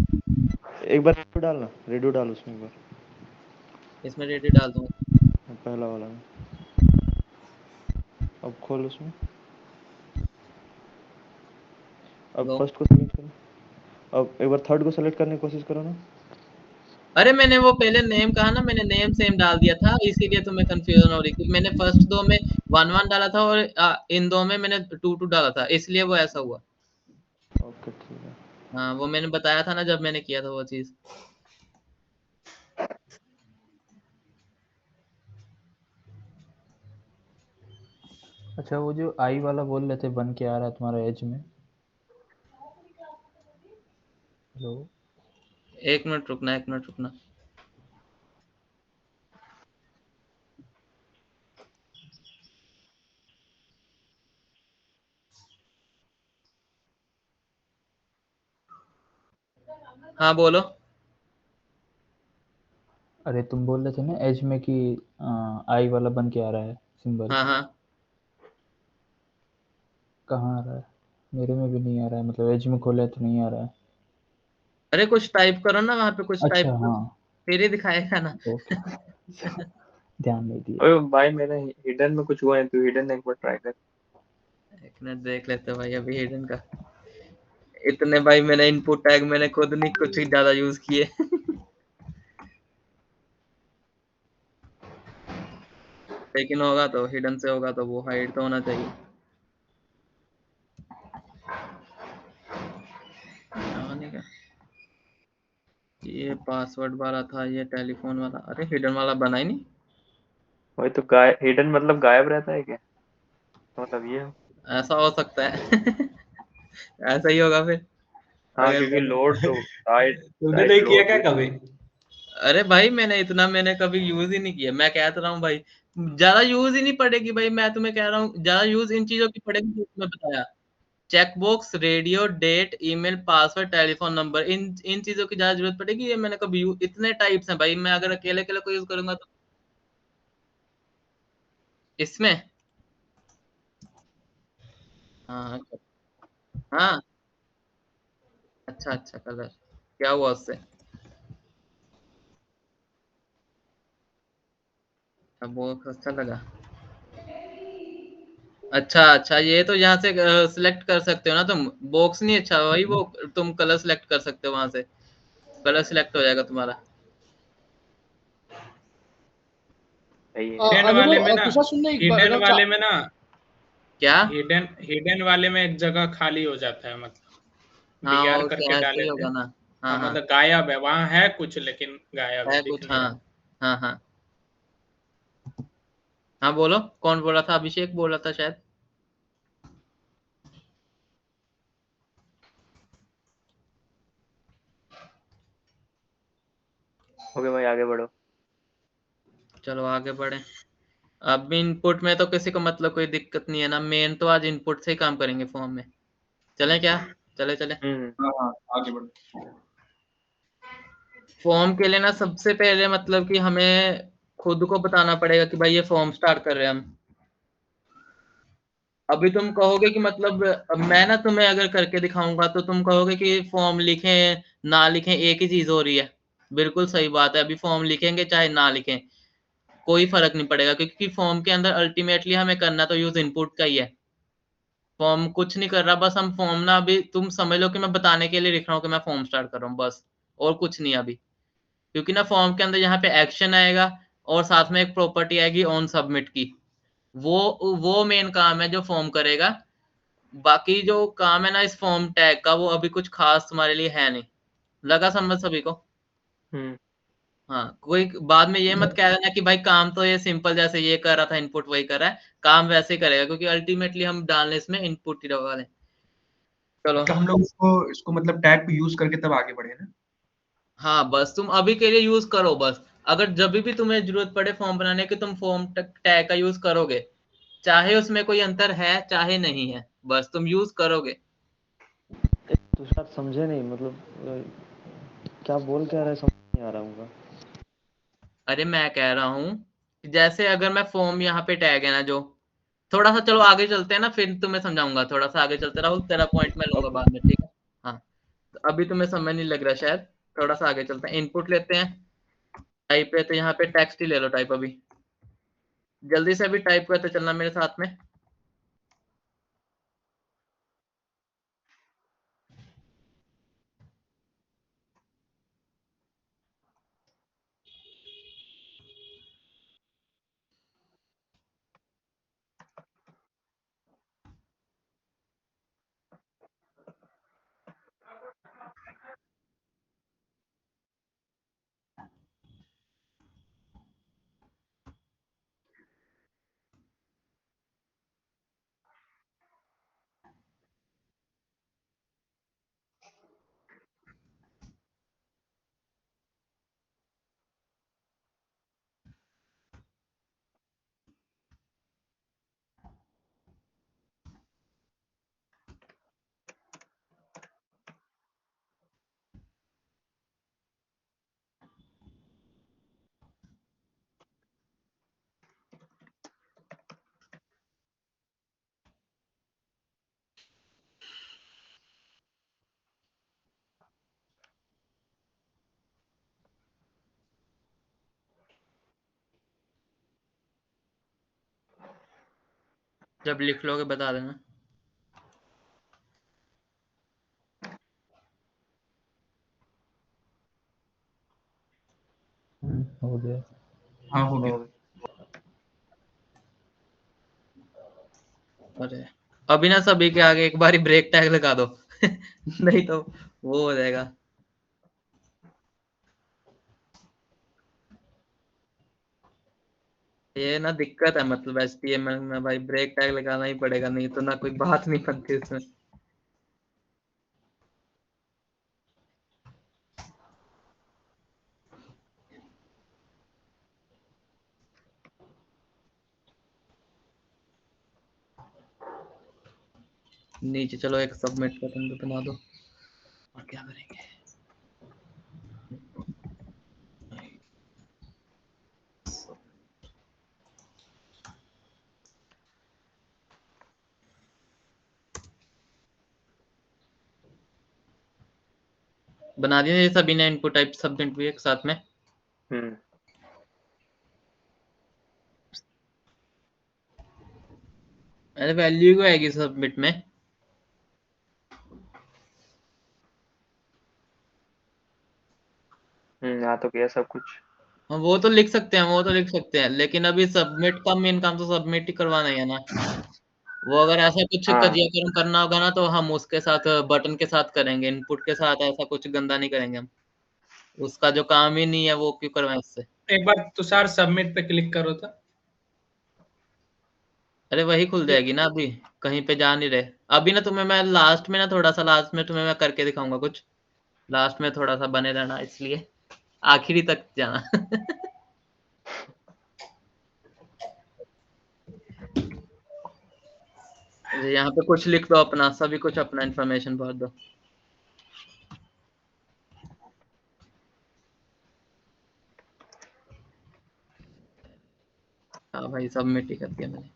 एक बार रेडियो डालना, रेडियो डाल उसमें एक बार। इसमें रेडियो डाल दूंगा। पहला वाला में। अब खोल उसमें। अब लो। फर्स्ट को सेलेक्ट करो। अब एक बार थर्ड को सेलेक्ट करने की कोशिश करो ना। अरे मैंने वो पहले नेम कहा ना, मैंने नेम सेम डाल दिया था, इसीलिए तुम्हें कंफ्यूजन हो रही थी। मैंने फर्स्ट दो में वन वन डाला था और इन दो में मैंने टू टू डाला था, इसलिए वो ऐसा हुआ। ओके ठीक है। हाँ वो मैंने बताया था ना जब मैंने किया था वो चीज। अच्छा वो जो आई वाला बोल रहे थे बन के आ रहा है तुम्हारा एज में। हेलो। एक मिनट रुकना, एक मिनट रुकना। हाँ बोलो। अरे तुम बोल रहे थे ना एज में कि आई वाला बन के आ रहा है सिंबल। हाँ हाँ। कहाँ आ रहा है? मेरे में भी नहीं आ रहा है, मतलब एज में खोला है तो नहीं आ रहा है। अरे कुछ टाइप करो ना वहां पे, कुछ टाइप अच्छा करो हाँ। फिर ही दिखाएगा ना। ओके। ध्यान नहीं दिया। ओए भाई मेरे हिडन में कुछ हुआ है तो हिडन एक बार ट्राई कर। एक मिनट देख लेते हैं भाई अभी हिडन का। इतने भाई मैंने इनपुट टैग मैंने खुद नहीं कुछ ही ज्यादा यूज किए। लेकिन होगा तो हिडन से होगा तो वो हाइड तो होना चाहिए। आने का ये पासवर्ड वाला था, ये टेलीफोन वाला, अरे हिडन वाला बना ही नहीं। वही तो हिडन मतलब गायब रहता है क्या? मतलब ये। ऐसा हो सकता है। ऐसा ही होगा फिर हाँ अगर क्योंकि लोड तो साइड तुमने साइड नहीं किया लोड क्या भी। कभी? अरे भाई मैंने इतना मैंने कभी यूज ही नहीं किया, मैं कहता रहा हूँ भाई। ज्यादा यूज ही नहीं पड़ेगी भाई, मैं तुम्हें कह रहा हूँ ज्यादा यूज इन चीजों की पड़ेगी जो तुम्हें बताया। Checkbox, radio, date, email, password, telephone number, इन इन चीजों की ज्यादा जरूरत पड़ेगी। ये मैंने कभी इतने टाइप्स हैं भाई, मैं अगर अकेले अकेले को यूज करूंगा तो इसमें। हाँ हाँ। अच्छा अच्छा कलर, क्या हुआ उससे? अब वो अच्छा लगा। अच्छा अच्छा, ये तो यहाँ से सिलेक्ट कर सकते हो ना तुम, बॉक्स नहीं अच्छा भाई वो, तुम कलर सिलेक्ट कर सकते हो वहां से, कलर सिलेक्ट हो जाएगा तुम्हारा। सही है। हिडन वाले में अनुभव ना, तुषार सुनना एक बार, हिडन अगर वाले में ना, क्या? हिडन हिडन वाले में एक जगह खाली हो जाता है, मतलब हाँ बीआर वो करके ऐसे ही डाले थे। होगा ना। हाँ हाँ हाँ। मतलब गायब है, वहां है कुछ लेकिन गायब है, है दिख कुछ, नहीं हाँ। रहा। हाँ हाँ। हाँ बोलो, कौन बोल रहा था? अभिषेक बोल रहा था शायद। ओके भाई आगे बढ़ो। चलो आगे बढ़े। अब इनपुट में तो किसी को मतलब कोई दिक्कत नहीं है ना, मेन तो आज इनपुट से ही काम करेंगे फॉर्म में। चलें क्या? चले चले। हाँ आगे बढ़ो। फॉर्म के लिए ना सबसे पहले मतलब कि हमें खुद को बताना पड़ेगा कि भाई ये फॉर्म स्टार्ट कर रहे हैं हम। अभी तुम कहोगे कि मतलब मैं ना तुम्हें अगर करके दिखाऊंगा तो तुम कहोगे कि फॉर्म लिखें ना लिखें एक ही चीज हो रही है। बिल्कुल सही बात है, अभी फॉर्म लिखेंगे चाहे ना लिखें कोई फर्क नहीं पड़ेगा, क्योंकि फॉर्म के अंदर अल्टीमेटली हमें करना तो यूज इनपुट का ही है। फॉर्म कुछ नहीं कर रहा, बस हम फॉर्म ना अभी तुम समझ लो कि मैं बताने के लिए लिख रहा हूँ कि मैं फॉर्म स्टार्ट कर रहा हूँ बस, और कुछ नहीं अभी। क्योंकि ना फॉर्म के अंदर यहाँ पे एक्शन आएगा और साथ में एक प्रॉपर्टी आएगी ऑन सबमिट की, वो मेन काम है जो फॉर्म करेगा। बाकी जो काम है ना इस फॉर्म टैग का, वो अभी कुछ खास तुम्हारे लिए है नहीं। लगा समझ सभी को? हाँ, कोई बाद में ये मत कह देना कि भाई काम तो ये सिंपल जैसे ये कर रहा था इनपुट वही कर रहा है, काम वैसे ही करेगा, क्योंकि अल्टीमेटली हम डालने इसमें इनपुट ही वाले। चलो मतलब हम लोग इसको मतलब टैग को यूज करके तब आगे बढ़े ना। हाँ, बस तुम अभी के लिए यूज करो बस। अगर जब भी तुम्हें जरूरत पड़े फॉर्म बनाने की, तुम फॉर्म टैग का यूज करोगे, चाहे उसमें कोई अंतर है चाहे नहीं है, बस तुम यूज करोगे। तुषार समझे नहीं, मतलब क्या बोल क्या रहा है, समझ नहीं आ रहा होगा। अरे मैं कह रहा हूँ जैसे अगर मैं फॉर्म यहाँ पे टैग है ना जो, थोड़ा सा चलो आगे चलते हैं ना, फिर तुम्हें समझाऊंगा। थोड़ा सा आगे चलते राहुल, तेरा पॉइंट मैं लूंगा बाद में, ठीक है? हाँ, तो अभी तुम्हें समझ नहीं लग रहा शायद, थोड़ा सा आगे चलते हैं। इनपुट लेते हैं, टाइप है तो यहाँ पे टेक्स्ट ही ले लो टाइप। अभी जल्दी से अभी टाइप करते चलना मेरे साथ में। जब लिख लोगे बता देना। हो गया। हाँ हो गया। अरे अभी ना सभी के आगे एक बारी ब्रेक टैग लगा दो नहीं तो वो हो जाएगा। ये ना दिक्कत है, मतलब HTML में भाई ब्रेक टैग लगाना ही पड़ेगा, नहीं तो ना कोई बात नहीं बनती इसमें। नीचे चलो एक सबमिट बटन तो बना दो, और क्या करेंगे। बना दिए ये सभी ने इनपुट टाइप सबमिट भी एक साथ में। अरे वैल्यू को आएगी सबमिट में। यहाँ तो किया सब कुछ। हाँ वो तो लिख सकते हैं, वो तो लिख सकते हैं, लेकिन अभी सबमिट का मेन काम तो सबमिट ही करवाना ही है ना। वो अगर ऐसा कुछ हाँ क्रियाक्रम करना होगा ना तो हम उसके साथ बटन के साथ करेंगे, इनपुट के साथ ऐसा कुछ गंदा नहीं करेंगे हम। उसका जो काम ही नहीं है वो क्यों करवाएं उससे। एक बार तुषार सबमिट पे क्लिक करो तो। अरे वही खुल जाएगी ना, अभी कहीं पे जा नहीं रहे। अभी ना तुम्हें मैं लास्ट में ना थोड़ा सा लास्ट में तुम्हें मैं करके दिखाऊंगा कुछ, लास्ट में थोड़ा सा बने रहना, इसलिए आखिरी तक जाना यहाँ पे कुछ लिख दो अपना, सभी कुछ अपना इन्फॉर्मेशन भर दो। हाँ भाई सबमिट ही कर दिया मैंने।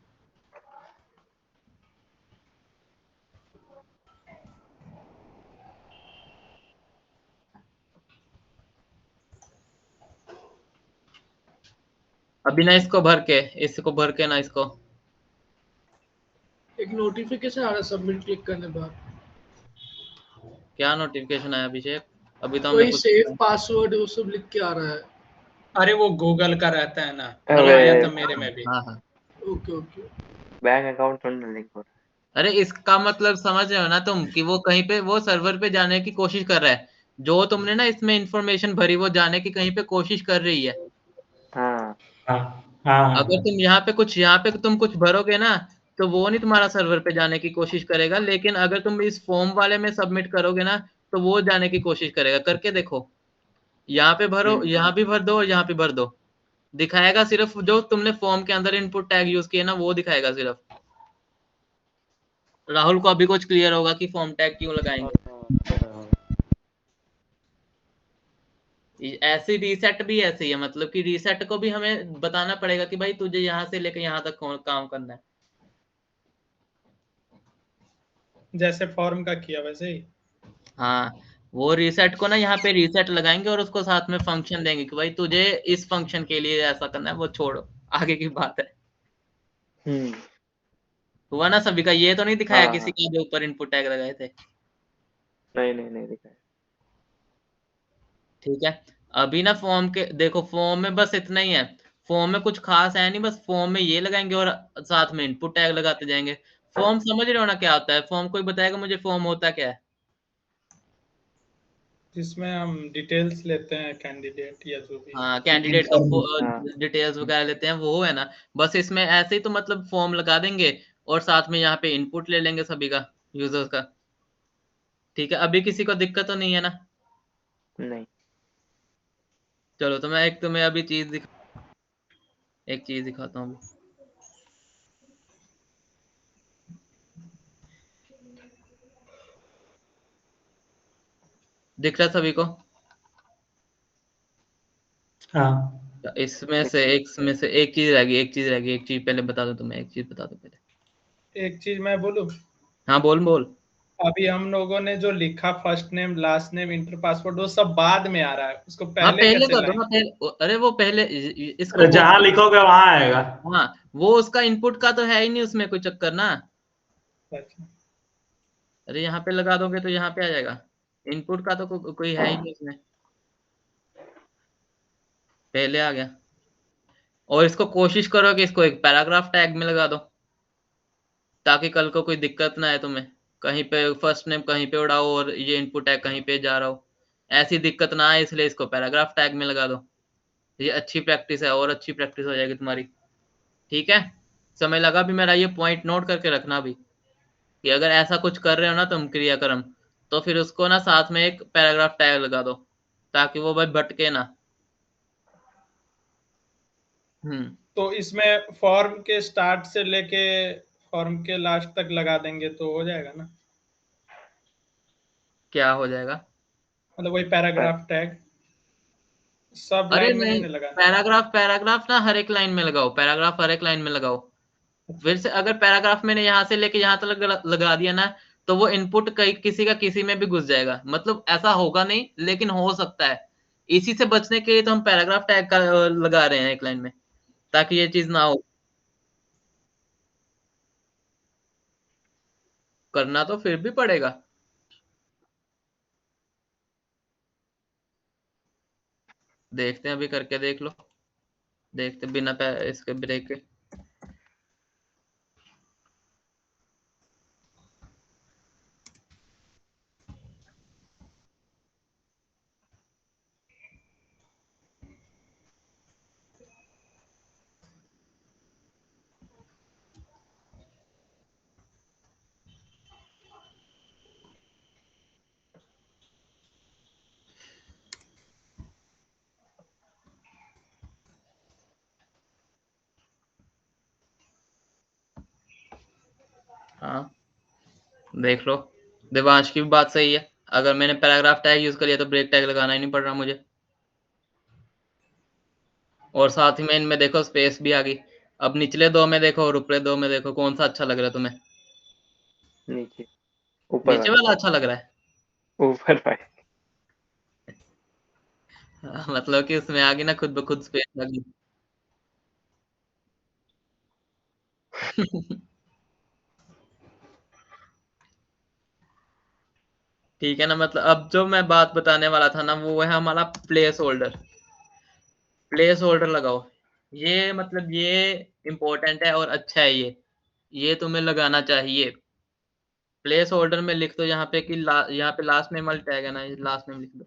अभी ना इसको भर के ना इसको। एक नोटिफिकेशन आ रहा है सबमिट क्लिक करने के बाद। क्या नोटिफिकेशन आया अभिषेक? अभी तो हमने कोई कुछ सेव पासवर्ड वो सब लिख के आ रहा है। अरे वो गूगल का रहता है ना, वो अरे आया था मेरे में भी। हाँ हाँ ओके ओके। बैंक अकाउंट थोड़ा ना लिंक हो रहा अरे इसका मतलब समझ रहे हो ना तुम कि वो कहीं पे वो सर्वर पे जाने की कोशिश कर रहा है। जो तुमने ना इसमें इंफॉर्मेशन भरी वो जाने की कहीं पे कोशिश कर रही है। है। हाँ हाँ हाँ अगर तुम यहाँ पे तुम कुछ भरोगे ना तो वो नहीं तुम्हारा सर्वर पे जाने की कोशिश करेगा, लेकिन अगर तुम इस फॉर्म वाले में सबमिट करोगे ना तो वो जाने की कोशिश करेगा। करके देखो, यहाँ पे भरो, यहाँ भी भर दो और यहाँ पे भर दो। दिखाएगा सिर्फ जो तुमने फॉर्म के अंदर इनपुट टैग यूज किए ना वो दिखाएगा सिर्फ। राहुल को अभी कुछ क्लियर होगा कि फॉर्म टैग क्यों लगाएंगे। ऐसी रीसेट भी ऐसी है, मतलब कि रीसेट को भी हमें बताना पड़ेगा कि भाई तुझे यहाँ से लेकर यहाँ तक काम करना है। जैसे फॉर्म का किया वैसे ही। हाँ वो रीसेट को ना यहाँ पे रीसेट लगाएंगे और उसको साथ में फंक्शन देंगे कि भाई तुझे इस फंक्शन के लिए ऐसा करना है, वो छोड़ो आगे की बात है। हम्म हुआ ना सभी का? ये तो नहीं दिखाया हाँ किसी हाँ के जो ऊपर इनपुट टैग लगाए थे? नहीं दिखा है। ठीक है। अभी ना फॉर्म के देखो, फॉर्म में बस इतना ही है। फॉर्म में कुछ खास है नहीं, बस फॉर्म में ये लगाएंगे और साथ में इनपुट टैग लगाते जाएंगे। फॉर्म समझ रहे हो ना क्या होता है? फॉर्म कोई बताएगा मुझे फॉर्म होता क्या है? जिसमें हम डिटेल्स लेते हैं कैंडिडेट या जो भी हाँ कैंडिडेट का इन्फॉर्मेशन। डिटेल्स वगैरह लेते हैं, वो है ना। बस इसमें ऐसे ही तो मतलब फॉर्म लगा देंगे और साथ में यहाँ पे इनपुट ले लेंगे सभी का, यूजर्स का। ठीक है, अभी किसी को दिक्कत तो नहीं है ना? नहीं चलो तो मैं एक तुम्हें अभी एक चीज दिखाता हूँ अभी। दिख रहा है सभी को? हाँ इसमें से एक चीज रह गई, एक चीज पहले बता दो तुम्हें, एक चीज बता दो पहले। एक चीज मैं बोलूं। हाँ बोल बोल। अभी हम लोगों ने जो लिखा first name last name inter password वो सब बाद में आ रहा है, उसको हाँ पहले पहले कैसे कर दो लाएं? ना, पहले। अरे वो पहले इसको अरे वो। जहाँ लिखोगे वहां आएगा। हाँ वो उसका इनपुट का तो है ही नहीं उसमें कोई चक्कर ना। अच्छा। अरे यहाँ पे लगा दोगे तो यहाँ पे आ जाएगा। इनपुट का तो कोई है ही नहीं उसमें। पहले आ गया। और इसको कोशिश करो कि इसको एक पैराग्राफ टैग में लगा दो, ताकि कल को कोई दिक्कत ना आए तुम्हें। कहीं पे फर्स्ट नेम कहीं पे उड़ाओ और ये इनपुट टैग कहीं पे जा रहा हो, ऐसी दिक्कत ना आए, इसलिए इसको पैराग्राफ टैग में लगा दो। ये अच्छी प्रैक्टिस है और अच्छी प्रैक्टिस हो जाएगी तुम्हारी। ठीक है। समय लगा भी मेरा, ये पॉइंट नोट करके रखना भी कि अगर ऐसा कुछ कर रहे हो ना तुम क्रियाक्रम, तो फिर उसको ना साथ में एक पैराग्राफ टैग लगा दो, ताकि वो भाई भटके ना। हम्म। तो इसमें फॉर्म के स्टार्ट से लेके फॉर्म के लास्ट तक लगा देंगे तो हो जाएगा ना? क्या हो जाएगा? मतलब वही पैराग्राफ टैग सब अरे लाइन में नहीं नहीं, ना लगाना? पैराग्राफ ना हर एक लाइन में लगाओ, पैराग्राफ हर एक लाइन में लगाओ। फिर से अगर पैराग्राफ मैंने यहाँ से लेके यहाँ तक लगा दिया ना, तो वो इनपुट कहीं किसी का किसी में भी घुस जाएगा। मतलब ऐसा होगा नहीं, लेकिन हो सकता है। इसी से बचने के लिए तो हम पैराग्राफ टैग का लगा रहे हैं एक लाइन में, ताकि ये चीज ना हो। करना तो फिर भी पड़ेगा। देखते हैं, अभी करके देख लो। देखते बिना इसके ब्रेक के। देख लो, देवांश की भी बात सही है। अगर मैंने पैराग्राफ टैग यूज कर लिया तो ब्रेक टैग लगाना ही नहीं पड़ रहा मुझे। और साथ ही में इनमें देखो स्पेस भी आ गई। अब निचले दो में देखो और ऊपरे दो में देखो, कौन सा अच्छा लग रहा है तुम्हें? नीचे, ऊपर नीचे वाला, वाला अच्छा लग रहा है। ऊपर भाई। मतलब कि उसमें आ गई ना खुद ब खुद स्पेस लगी। ठीक है ना, मतलब अब जो मैं बात बताने वाला था ना वो है हमारा प्लेस होल्डर। प्लेस होल्डर लगाओ, ये मतलब ये इम्पोर्टेंट है और अच्छा है ये तुम्हें लगाना चाहिए। प्लेस होल्डर में लिख दो यहाँ पे कि यहाँ पे लास्ट नेम वाली टैग है ना, लास्ट नेम लिख दो।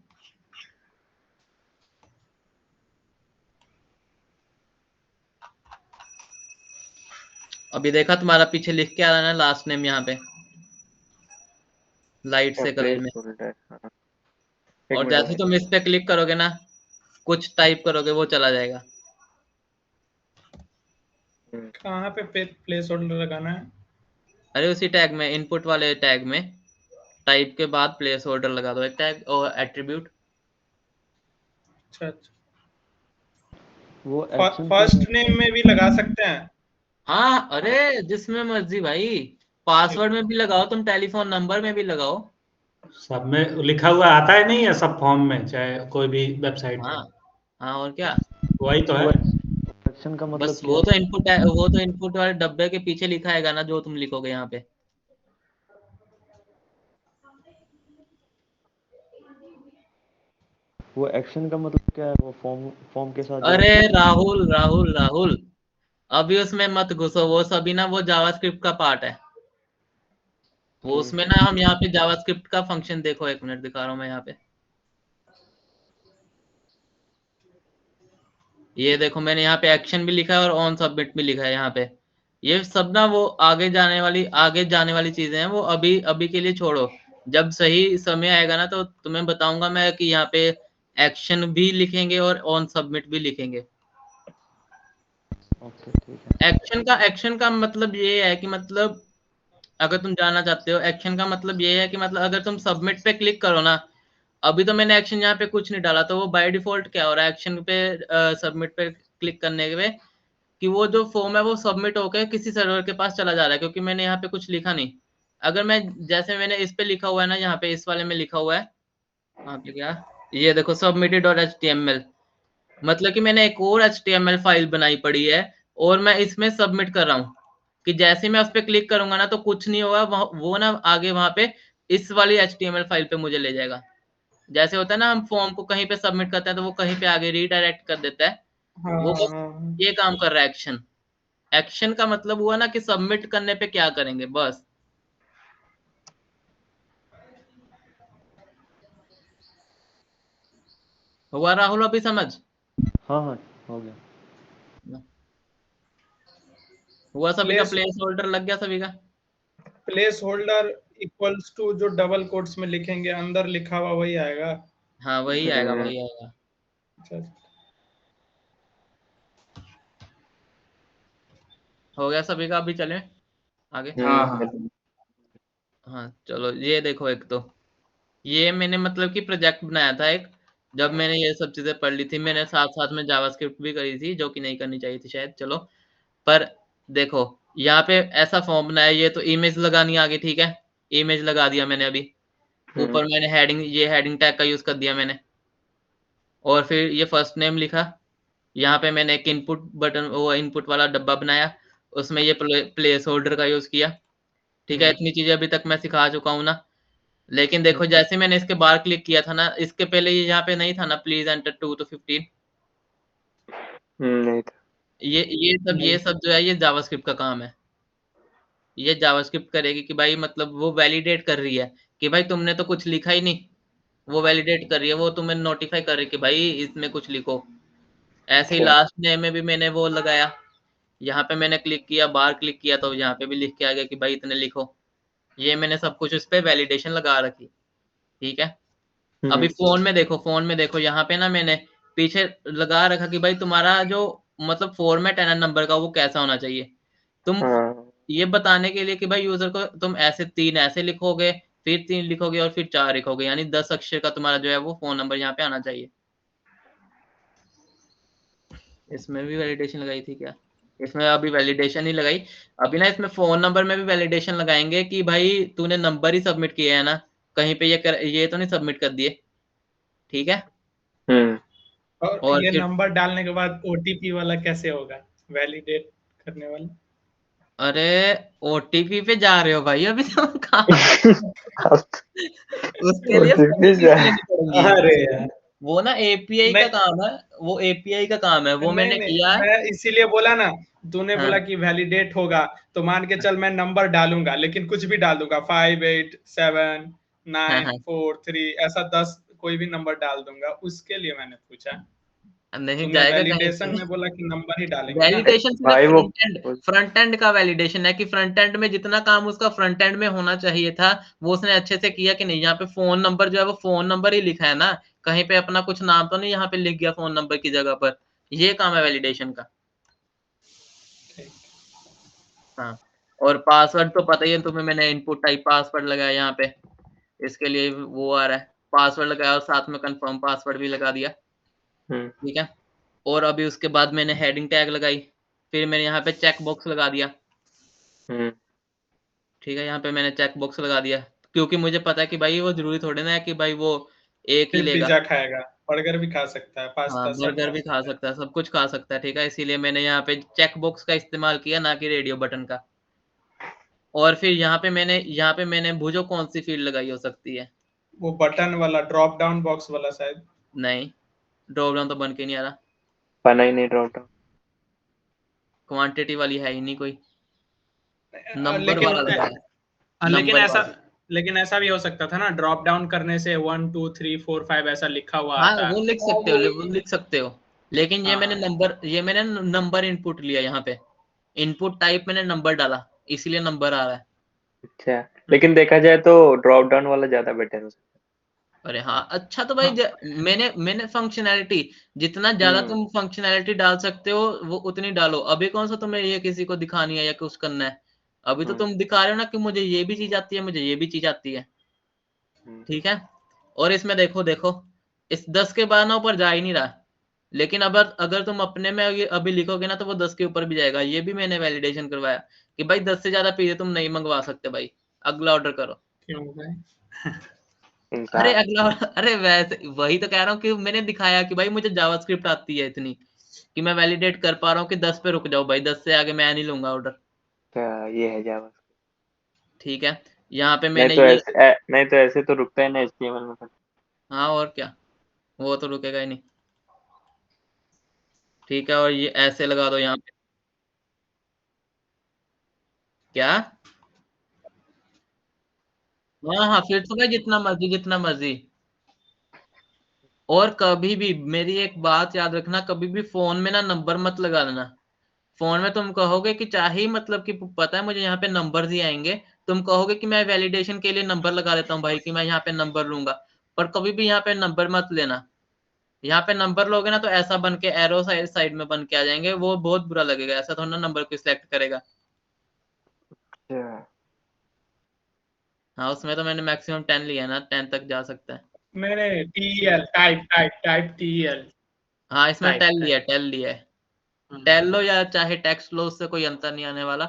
अभी देखा तुम्हारा पीछे लिख के आ रहा है ना लास्ट नेम यहाँ पे लाइट से कलर प्लेस में। होल्डर, हाँ। एक और मिनट जैसे भाई। तुम इस पे क्लिक करोगे ना, कुछ टाइप करोगे वो चला जाएगा। कहाँ पे प्लेस होल्डर लगाना है? अरे उसी टैग में, इनपुट वाले टैग में टाइप के बाद प्लेस होल्डर लगा दो एक टैग और एट्रीब्यूट। अच्छा अच्छा, वो एक्शन का फर्स्ट नेम में भी लगा सकते हैं? हाँ, अरे जिसमें मर्जी भाई, पासवर्ड में भी लगाओ तुम, टेलीफोन नंबर में भी लगाओ। सब में लिखा हुआ आता है नहीं है सब फॉर्म में, चाहे कोई भी वेबसाइट हाँ हो। हाँ, और क्या। वही तो है। वो एक्शन का मतलब बस क्या वो है? तो इनपुट है, वो तो इनपुट वाले डब्बे के पीछे लिखा है ना जो तुम लिखोगे यहाँ पे। वो एक्शन का मतलब क्या है? वो फॉर्म फॉर्म के साथ जो अरे होता है? राहुल राहुल राहुल, अभी उसमें मत घुसो, वो सभी ना वो जावास्क्रिप्ट का पार्ट है। वो ठीक उसमें है। ना हम यहाँ पे जावास्क्रिप्ट का फंक्शन देखो, एक मिनट दिखा रहा हूँ मैं यहाँ पे। ये देखो मैंने यहाँ पे एक्शन भी लिखा है और ऑन सबमिट भी लिखा है यहाँ पे। ये सब ना वो आगे जाने वाली चीजें हैं, वो अभी अभी के लिए छोड़ो। जब सही समय आएगा ना तो तुम्हें बताऊंगा मैं कि यहाँ पे एक्शन भी लिखेंगे और ऑन सबमिट भी लिखेंगे। ओके ठीक है। एक्शन का मतलब ये है कि मतलब अगर तुम जानना चाहते हो, एक्शन का मतलब ये है कि मतलब अगर तुम सबमिट पे क्लिक करो ना, अभी तो मैंने एक्शन यहाँ पे कुछ नहीं डाला, तो वो बाय डिफॉल्ट क्या हो रहा है एक्शन पे सबमिट पे क्लिक करने पे कि वो जो फॉर्म है वो सबमिट होकर किसी सर्वर के पास चला जा रहा है, क्योंकि मैंने यहाँ पे कुछ लिखा नहीं। अगर मैं जैसे मैंने इस पे लिखा हुआ है ना, यहाँ पे इस वाले में लिखा हुआ है, वहाँ पे क्या, ये देखो सबमिटेड और HTML, मतलब कि मैंने एक और HTML फाइल बनाई पड़ी है और मैं इसमें सबमिट कर रहा हूँ कि जैसे मैं उस पर क्लिक करूंगा ना तो कुछ नहीं होगा, वो ना आगे वहां पे इस वाली HTML फाइल पे मुझे ले जाएगा। जैसे होता है ना हम फॉर्म को कहीं पे सबमिट करते हैं तो वो कहीं पे आगे रीडायरेक्ट कर देता है, वो बस हाँ, ये काम कर रहा है एक्शन। एक्शन का मतलब हुआ ना कि सबमिट करने पे क्या करेंगे बस। हुआ राहुल अभी समझ? हाँ हाँ, हो गया। हुआ सभी का, प्लेस प्लेस होल्डर लग गया सभी का? प्लेस होल्डर इक्वल्स टू जो डबल कोट्स में लिखेंगे अंदर लिखा हुआ वही आएगा? हाँ वही आएगा, वही आएगा। अच्छा, हो गया सभी का, अभी चले आगे। हाँ हाँ। हाँ चलो, ये देखो एक तो ये मैंने मतलब कि प्रोजेक्ट बनाया था एक, जब मैंने ये सब चीजें पढ़ ली थी, मैंने साथ साथ में जावास्क्रिप्ट भी करी थी जो कि नहीं करनी चाहिए थी शायद, चलो। पर देखो यहाँ पे ऐसा फॉर्म बनाया, ये तो इमेज लगानी आ गई, ठीक है, इमेज लगा दिया मैंने अभी। ऊपर मैंने हेडिंग, ये हेडिंग टैग का यूज कर दिया मैंने। और फिर ये फर्स्ट नेम लिखा, यहाँ पे मैंने एक इनपुट बटन, वो इनपुट वाला डब्बा बनाया, उसमें ये प्लेस होल्डर का यूज किया। ठीक है, इतनी चीजें अभी तक मैं सिखा चुका हूँ ना। लेकिन देखो जैसे मैंने इसके बाहर क्लिक किया था ना, इसके पहले ये यहाँ पे नहीं था ना, प्लीज एंटर 2 to 15। नहीं था। ये सब जो है ये जावास्क्रिप्ट का काम है। ये जावास्क्रिप्ट करेगी कि भाई मतलब वो वैलिडेट कर रही है कि भाई तुमने तो कुछ लिखा ही नहीं, वो वैलिडेट कर रही है, वो तुम्हें नोटिफाई कर रही है कि भाई इसमें कुछ लिखो। ऐसे ही अच्छा। लास्ट नेम में भी मैंने वो लगाया, यहाँ पे मैंने क्लिक किया, बाहर क्लिक किया तो यहाँ पे भी लिख के आ गया कि भाई इतने लिखो। ये मैंने सब कुछ उस पे वैलिडेशन लगा रखी, ठीक है। अभी फोन में देखो यहाँ पे ना मैंने पीछे लगा रखा कि भाई तुम्हारा जो मतलब फॉर्मेट है ना नंबर का वो कैसा होना चाहिए। तुम हाँ। ये बताने के लिए कि भाई यूजर को तुम ऐसे 3 ऐसे लिखोगे, फिर 3 लिखोगे और फिर 4 लिखोगे, यानी 10 अक्षर का तुम्हारा जो है वो फोन नंबर यहाँ पे आना चाहिए। इसमें भी वैलिडेशन लगाई थी क्या? इसमें अभी वैलिडेशन ही लगाई। अभी ना इसमें फोन नंबर में भी वैलिडेशन लगाएंगे कि भाई तूने नंबर ही सबमिट किया है ना, कहीं पे ये तो नहीं सबमिट कर दिए। ठीक है। और ये फिर नंबर डालने के बाद ओटीपी वाला कैसे होगा वैलिडेट करने वाला? अरे ओटीपी पे जा रहे हो भाई अभी तो कहाँ उसके लिए OTP जा- लेनी पड़ेगी। अरे यार, वो ना एपीआई का नहीं काम है, वो एपीआई का काम है, वो नहीं मैंने नहीं, किया है। मैं इसीलिए बोला ना, तूने हाँ। बोला कि वैलिडेट होगा, तो मान के चल मैं नंबर डालूंगा, लेकिन कुछ भी डाल दूंगा 5 8 7 हाँ 9 हाँ 4 3 ऐसा 10 कोई भी नंबर डाल दूंगा, उसके लिए मैंने पूछा। नहीं तूने जाएगा कहीं वैलिडेशन पे। में बोला कि नंबर ही डालेंगे ना। वैलिडेशन सिर्फ भाई वो फ्रंट एंड का वैलिडेशन है कि फ्रंट एंड में जितना काम उसका फ्रंट एंड में होना चाहिए था वो उसने अच्छे से किया कि नहीं। यहाँ पे फोन नंबर जो है वो फोन नंबर ही लिखा है ना, कहीं पे अपना कुछ नाम तो नहीं यहाँ पे लिख गया फोन नंबर की जगह पर। ये काम है वैलिडेशन का। हाँ। और पासवर्ड तो पता ही है तुम्हें, मैंने इनपुट टाइप पासवर्ड लगाया यहाँ पे, इसके लिए वो आ रहा है पासवर्ड लगाया और साथ में कंफर्म पासवर्ड भी लगा दिया। ठीक है। और अभी उसके बाद मैंने हेडिंग टैग लगाई, फिर मैंने यहाँ पे चेक बॉक्स लगा दिया। ठीक है, यहाँ पे मैंने चेक बॉक्स लगा दिया क्योंकि मुझे पता है कि भाई वो जरूरी थोड़े ना है कि भाई वो एक ही सिर्फ लेगा। पिज्जा खाएगा, बर्गर भी खा सकता है, हाँ, पास्ता सब बर्गर खा भी खा सकता है। सकता है, सब कुछ खा सकता है। ठीक है, इसीलिए मैंने यहाँ पे चेक बॉक्स का इस्तेमाल किया, ना कि रेडियो बटन का। और फिर यहाँ पे मैंने भूजो कौन सी फील्ड लगाई हो सकती है? वो बटन वाला ड्रॉप डाउन बॉक्स वाला शायद। नहीं, ड्रॉप डाउन तो बन के नहीं आ रहा। बना ही नहीं ड्रॉप डाउन। क्वांटिटी वाली है ही नहीं कोई, नंबर लेकिन वाला लगाया है, लेकिन नंबर ऐसा वाला। लेकिन ऐसा भी हो सकता था ना, ड्रॉप डाउन करने से 1 2 3 4 5 ऐसा लिखा हुआ हाँ, आता। वो लिख सकते हो, वो लिख सकते हो। लेकिन ये मैंने नंबर इनपुट लिया यहाँ पे, इनपुट टाइप मैंने नंबर डाला, इसीलिए नंबर आ रहा है। अच्छा, लेकिन देखा जाए तो ड्रॉप डाउन वाला ज्यादा बेटर हो सकता अरे हाँ, अच्छा तो भाई मैंने फंक्शनैलिटी, जितना ज्यादा तुम फंक्शनैलिटी डाल सकते हो वो उतनी डालो। अभी कौन सा तुम्हें ये किसी को दिखानी है या कुछ करना है? अभी तो तुम दिखा रहे हो ना कि मुझे ये भी चीज आती है, मुझे ये भी चीज आती है। ठीक है। और इसमें देखो देखो, इस 10 के बाद ना ऊपर जा ही नहीं रहा, लेकिन अब अगर तुम अपने में अभी लिखोगे ना तो वो 10 के ऊपर भी जाएगा। ये भी मैंने वैलिडेशन करवाया कि भाई 10 से ज्यादा पिज्जा तुम नहीं मंगवा सकते भाई, अगला ऑर्डर करो। क्यों भाई? अरे इंसान। अगला अरे वैसे वही तो कह रहा हूँ कि मैंने दिखाया कि भाई मुझे जावास्क्रिप्ट आती है इतनी कि मैं वैलिडेट कर पा रहा हूँ कि 10 पे रुक जाओ भाई, 10 से आगे मैं नहीं लूंगा ऑर्डर। अच्छा, ये है जावा। ठीक है। यहाँ पे नहीं मैंने तो ये नहीं तो ऐसे तो रुकता है ना HTML में। हाँ, और क्या, वो तो रुकेगा ही नहीं। ठीक है, और ये ऐसे लगा दो यहाँ पे। क्या? हाँ हाँ, फिर तो भाई जितना मर्जी जितना मर्जी। और कभी भी मेरी एक बात याद रखना, कभी भी फोन में ना नंबर मत लगा देना। फोन में तुम कहोगे कि चाहे मतलब कि पता है मुझे यहाँ पे नंबर ही आएंगे, तुम कहोगे कि मैं वैलिडेशन के लिए नंबर लगा देता हूँ भाई कि मैं यहाँ पे नंबर लूंगा, पर कभी भी यहाँ पे नंबर मत लेना। यहाँ पे नंबर लोगे ना तो ऐसा बन के एरो साइड साइड में बन के आ जाएंगे, वो बहुत बुरा लगेगा। ऐसा थोड़ा ना नंबर को सिलेक्ट करेगा। अच्छा, हाँ, उसमें तो मैंने मैक्सिमम 10 लिया ना, 10 तक जा सकता है। मैंने टीएल टाइप टीएल हाँ, इसमें टाइप टेल लिया है, टेल लिया है। टेल लो या चाहे टेक्स्ट लो, उससे कोई अंतर नहीं आने वाला,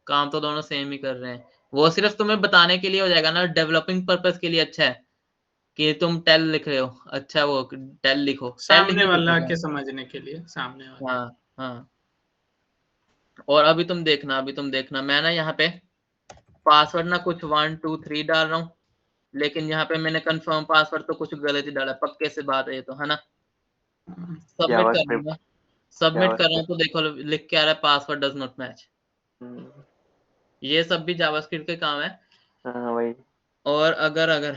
काम तो दोनों सेम ही कर रहे हैं। वो सिर्फ तुम्हें बताने के लिए हो जाएगा ना, डेवलपिंग पर्पस के लिए अच्छा है कि तुम टेल लिख रहे हो। अच्छा, वो टेल लिखो, टेल सामने नहीं वाला लिखोगे। के समझने के लिए, सामने वाला। हाँ हाँ। और अभी तुम देखना मैं ना यहाँ पे पासवर्ड ना कुछ 1 2 3 डाल रहा हूँ, लेकिन यहाँ पे मैंने कंफर्म पासवर्ड तो कुछ गलत ही डाला, पक्के से बात है ये तो, है ना। सबमिट कर जावास्क्रिप्ट। दूंगा, सबमिट कर रहा हूँ जावास्क्रिप्ट। तो देखो लिख के आ रहा है पासवर्ड डज नॉट मैच। ये सब भी जावास्क्रिप्ट के काम है। हाँ वही। और अगर अगर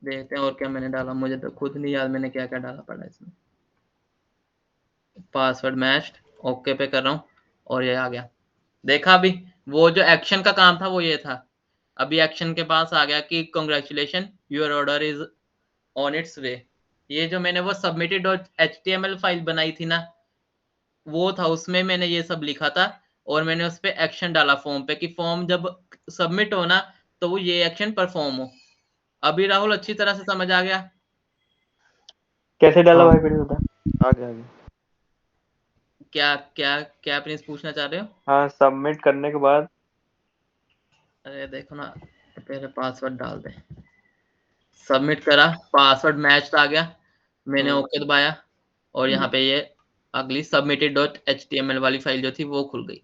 देखते हैं और क्या मैंने डाला, मुझे तो खुद नहीं याद मैंने क्या क्या डाला पड़ा इसमें। पासवर्ड मैच्ड, ओके पे कर रहा हूँ और ये आ गया। देखा, अभी वो जो एक्शन का काम था वो ये था, अभी एक्शन के पास आ गया कि congratulation your order is on its way. ये जो मैंने वो सबमिटेड HTML फाइल बनाई थी ना, वो था, उसमें मैंने ये सब लिखा था और मैंने उस पे एक्शन डाला फॉर्म पे कि फॉर्म जब सबमिट हो ना तो वो ये एक्शन परफॉर्म हो। अभी राहुल अच्छी तरह से समझ आ गया? कैसे डाला हाँ भाई फिर बता। आगे आगे। क्या क्या क्या प्रिंस पूछना चाह रहे हो? हाँ सबमिट करने के बाद अरे देखो ना, पहले पासवर्ड डाल दे। सबमिट करा, पासवर्ड मैच आ गया, मैंने ओके दबाया और यहाँ पे ये अगली submitted.html वाली फाइल जो थी वो खुल गई।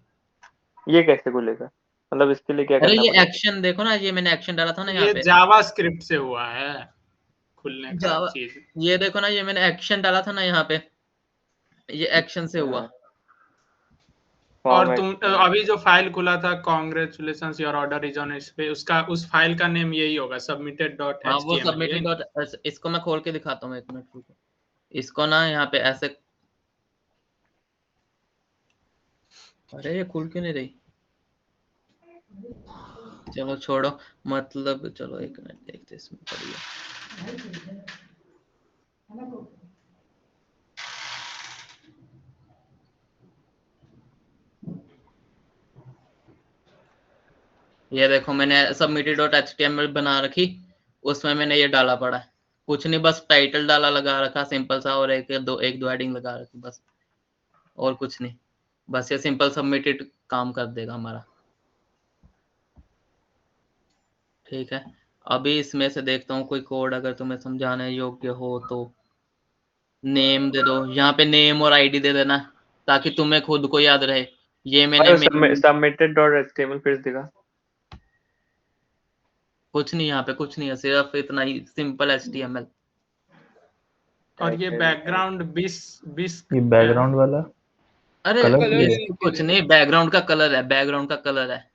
ये कैसे खुलेगा, मतलब इसके लिए क्या अरे करना ये पड़ेगा? एक्शन देखो ना, ये मैंने एक्शन डाला था ना यहाँ ये पे जावास्क्रिप्ट से हुआ है खुलने का जावा। चीज। ये देखो ना, ये मैंने एक्शन डाला था ना यहाँ पे, ये एक्शन से हुआ। और फॉर्म तुम अभी जो फाइल खुला था congratulations your order is on इस पे, उसका उस फाइल का नेम यही होगा हाँ वो submitted.html। सबमिटेड डॉट, इसको मैं खोल के दिखाता हूँ, एक मिनट रुको। इसको ना यहाँ पे ऐसे, अरे ये खुल क्यों नहीं रही? चलो छोड़ो, मतलब चलो एक मिनट देखते इसमें पड़ी है। ये देखो मैंने submitted.html बना रखी, उसमें मैंने ये डाला पड़ा है, कुछ नहीं बस टाइटल डाला लगा रखा सिंपल सा, और एक दो हेडिंग लगा रखी बस, और कुछ नहीं। बस ये सिंपल सबमिटेड काम कर देगा हमारा। ठीक है, अभी इसमें से देखता हूँ कोई कोड अगर तुम्हें समझाने योग्य हो तो। नेम दे दो, यहाँ पे नेम और आईडी दे देना ताकि तुम्हें खुद को याद रहे। ये मैंने सबमिटेड डॉट एचटीएमएल फिर दिखा। कुछ नहीं, यहाँ पे कुछ नहीं है, सिर्फ इतना ही सिंपल HTML। और ये बैकग्राउंड बिस ये बैकग्राउंड वाला अरे कलर ये है। कुछ नहीं, बैकग्राउंड का कलर है, बैकग्राउंड का कलर है।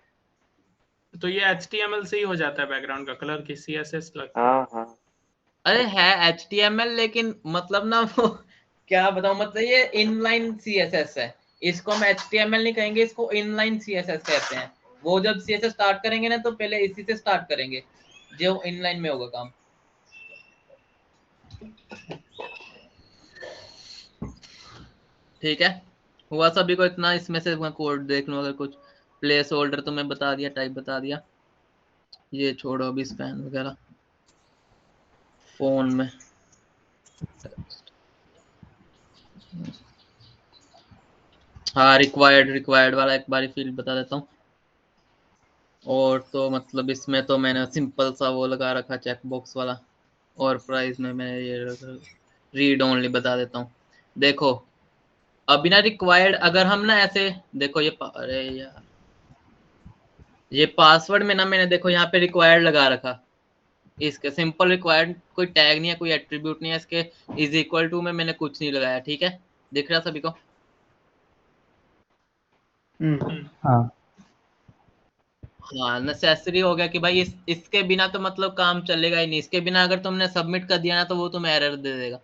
तो ये HTML से ही हो जाता है बैकग्राउंड का कलर की CSS लगता है? हाँ हाँ। अरे है HTML, लेकिन मतलब ना वो क्या बताऊं, मतलब ये इनलाइन CSS है, इसको हम HTML नहीं कहेंगे, इसको इनलाइन CSS कहते हैं। वो जब CSS स्टार्ट करेंगे ना तो पहले इसी से स्टार्ट करेंगे जो इनलाइन में होगा काम। ठीक है, हुआ सभी को इतना? इसमें से कोड देख लो, अगर कुछ प्लेस होल्डर तो मैं बता दिया, टाइप बता दिया, ये छोड़ो अभी स्पैन वगैरह फोन में। हाँ रिक्वायर्ड वाला एक बारी फील्ड बता देता हूँ। और तो मतलब इसमें तो मैंने सिंपल सा वो लगा रखा चेक बॉक्स वाला, और प्राइस में मैं ये रीड ओनली बता देता हूँ। देखो अभी ना रिक्वायर्ड, अगर हम ना ऐसे देखो ये अरे यार, ये पासवर्ड में ना मैंने देखो यहाँ पे रिक्वायर्ड लगा रखा, इसके सिंपल रिक्वायर्ड, कोई टैग नहीं है, कोई एट्रीब्यूट नहीं है इसके, इज इक्वल टू में मैंने कुछ नहीं लगाया। ठीक है, दिख रहा सभी को? हाँ हाँ नेसेसरी हो गया कि भाई इसके बिना तो मतलब काम चलेगा ही नहीं, इसके बिना अगर तुमने सबमिट कर दिया ना तो वो तुम्हें एरर दे देगा।